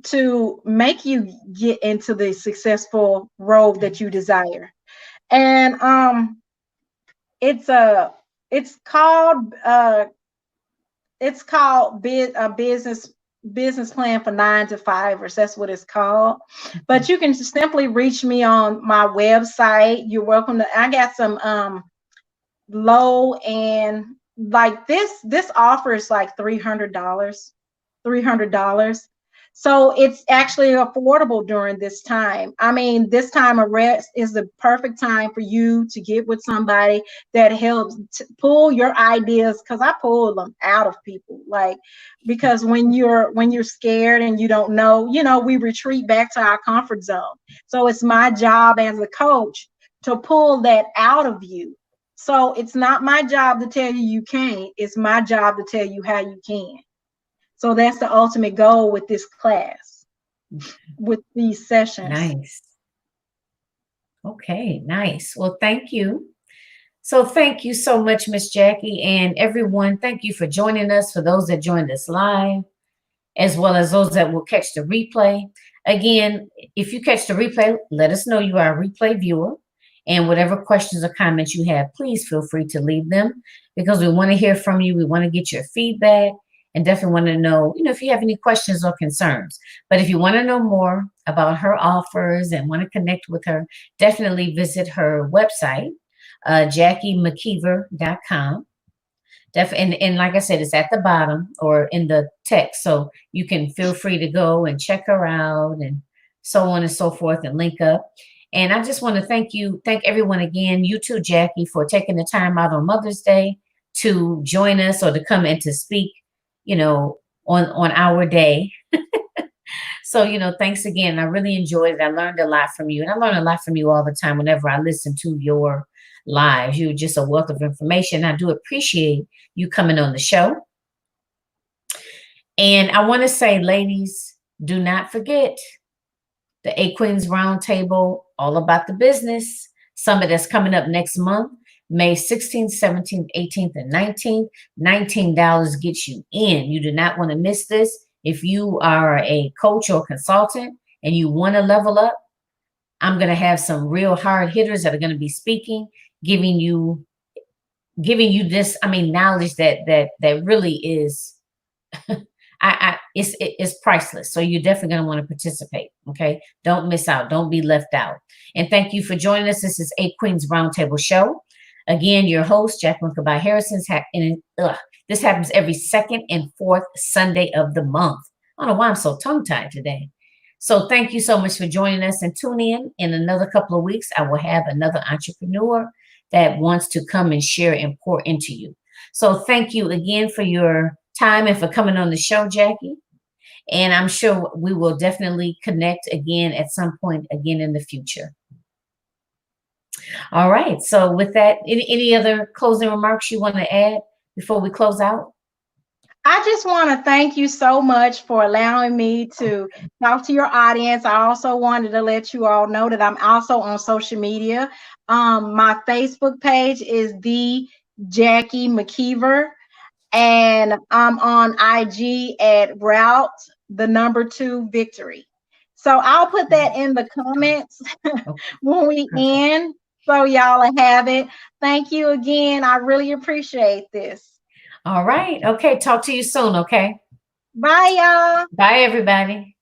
to make you get into the successful road that you desire. And it's called business plan for 9 to 5ers. That's what it's called. But you can simply reach me on my website. You're welcome to. I got some low, and like this offer is like $300. So it's actually affordable during this time. I mean, this time of rest is the perfect time for you to get with somebody that helps pull your ideas, because I pull them out of people. Like, because when you're scared and you don't know, we retreat back to our comfort zone. So it's my job as a coach to pull that out of you. So it's not my job to tell you you can't. It's my job to tell you how you can. So that's the ultimate goal with this class, with these sessions. Nice. Okay, nice. Well, thank you. So thank you so much, Miss Jackie, and everyone. Thank you for joining us, for those that joined us live, as well as those that will catch the replay. Again, if you catch the replay, let us know you are a replay viewer. And whatever questions or comments you have, please feel free to leave them because we want to hear from you. We want to get your feedback and definitely want to know, if you have any questions or concerns. But if you want to know more about her offers and want to connect with her, definitely visit her website, JackieMcKeever.com. And like I said, it's at the bottom or in the text. So you can feel free to go and check her out and so on and so forth and link up. And I just want to thank everyone again, you too, Jackie, for taking the time out on Mother's Day to join us or to come and to speak, on our day. So, thanks again. I really enjoyed it. I learned a lot from you. And I learn a lot from you all the time whenever I listen to your lives. You're just a wealth of information. I do appreciate you coming on the show. And I want to say, ladies, do not forget the A Queens Roundtable, all about the business summit that's coming up next month, May 16th, 17th, 18th, and 19th. $19 gets you in. You do not want to miss this. If you are a coach or consultant and you want to level up, I'm going to have some real hard hitters that are going to be speaking, giving you this, knowledge that really is it's priceless. So you're definitely going to want to participate. Okay. Don't miss out. Don't be left out. And thank you for joining us. This is A Queens Roundtable Show. Again, your host, Jacqueline Kabay Harrison. This happens every second and fourth Sunday of the month. I don't know why I'm so tongue-tied today. So thank you so much for joining us, and tune in another couple of weeks. I will have another entrepreneur that wants to come and share and pour into you. So thank you again for your time and for coming on the show, Jackie. And I'm sure we will definitely connect again at some point again in the future. All right. So with that, any other closing remarks you want to add before we close out? I just want to thank you so much for allowing me to talk to your audience. I also wanted to let you all know that I'm also on social media. My Facebook page is the Jackie Mckeever, and I'm on IG at route the number 2 victory. So I'll put that in the comments when we end, so y'all have it. Thank you again. I really appreciate this. All right. Okay. Talk to you soon. Okay. Bye, y'all. Bye, everybody.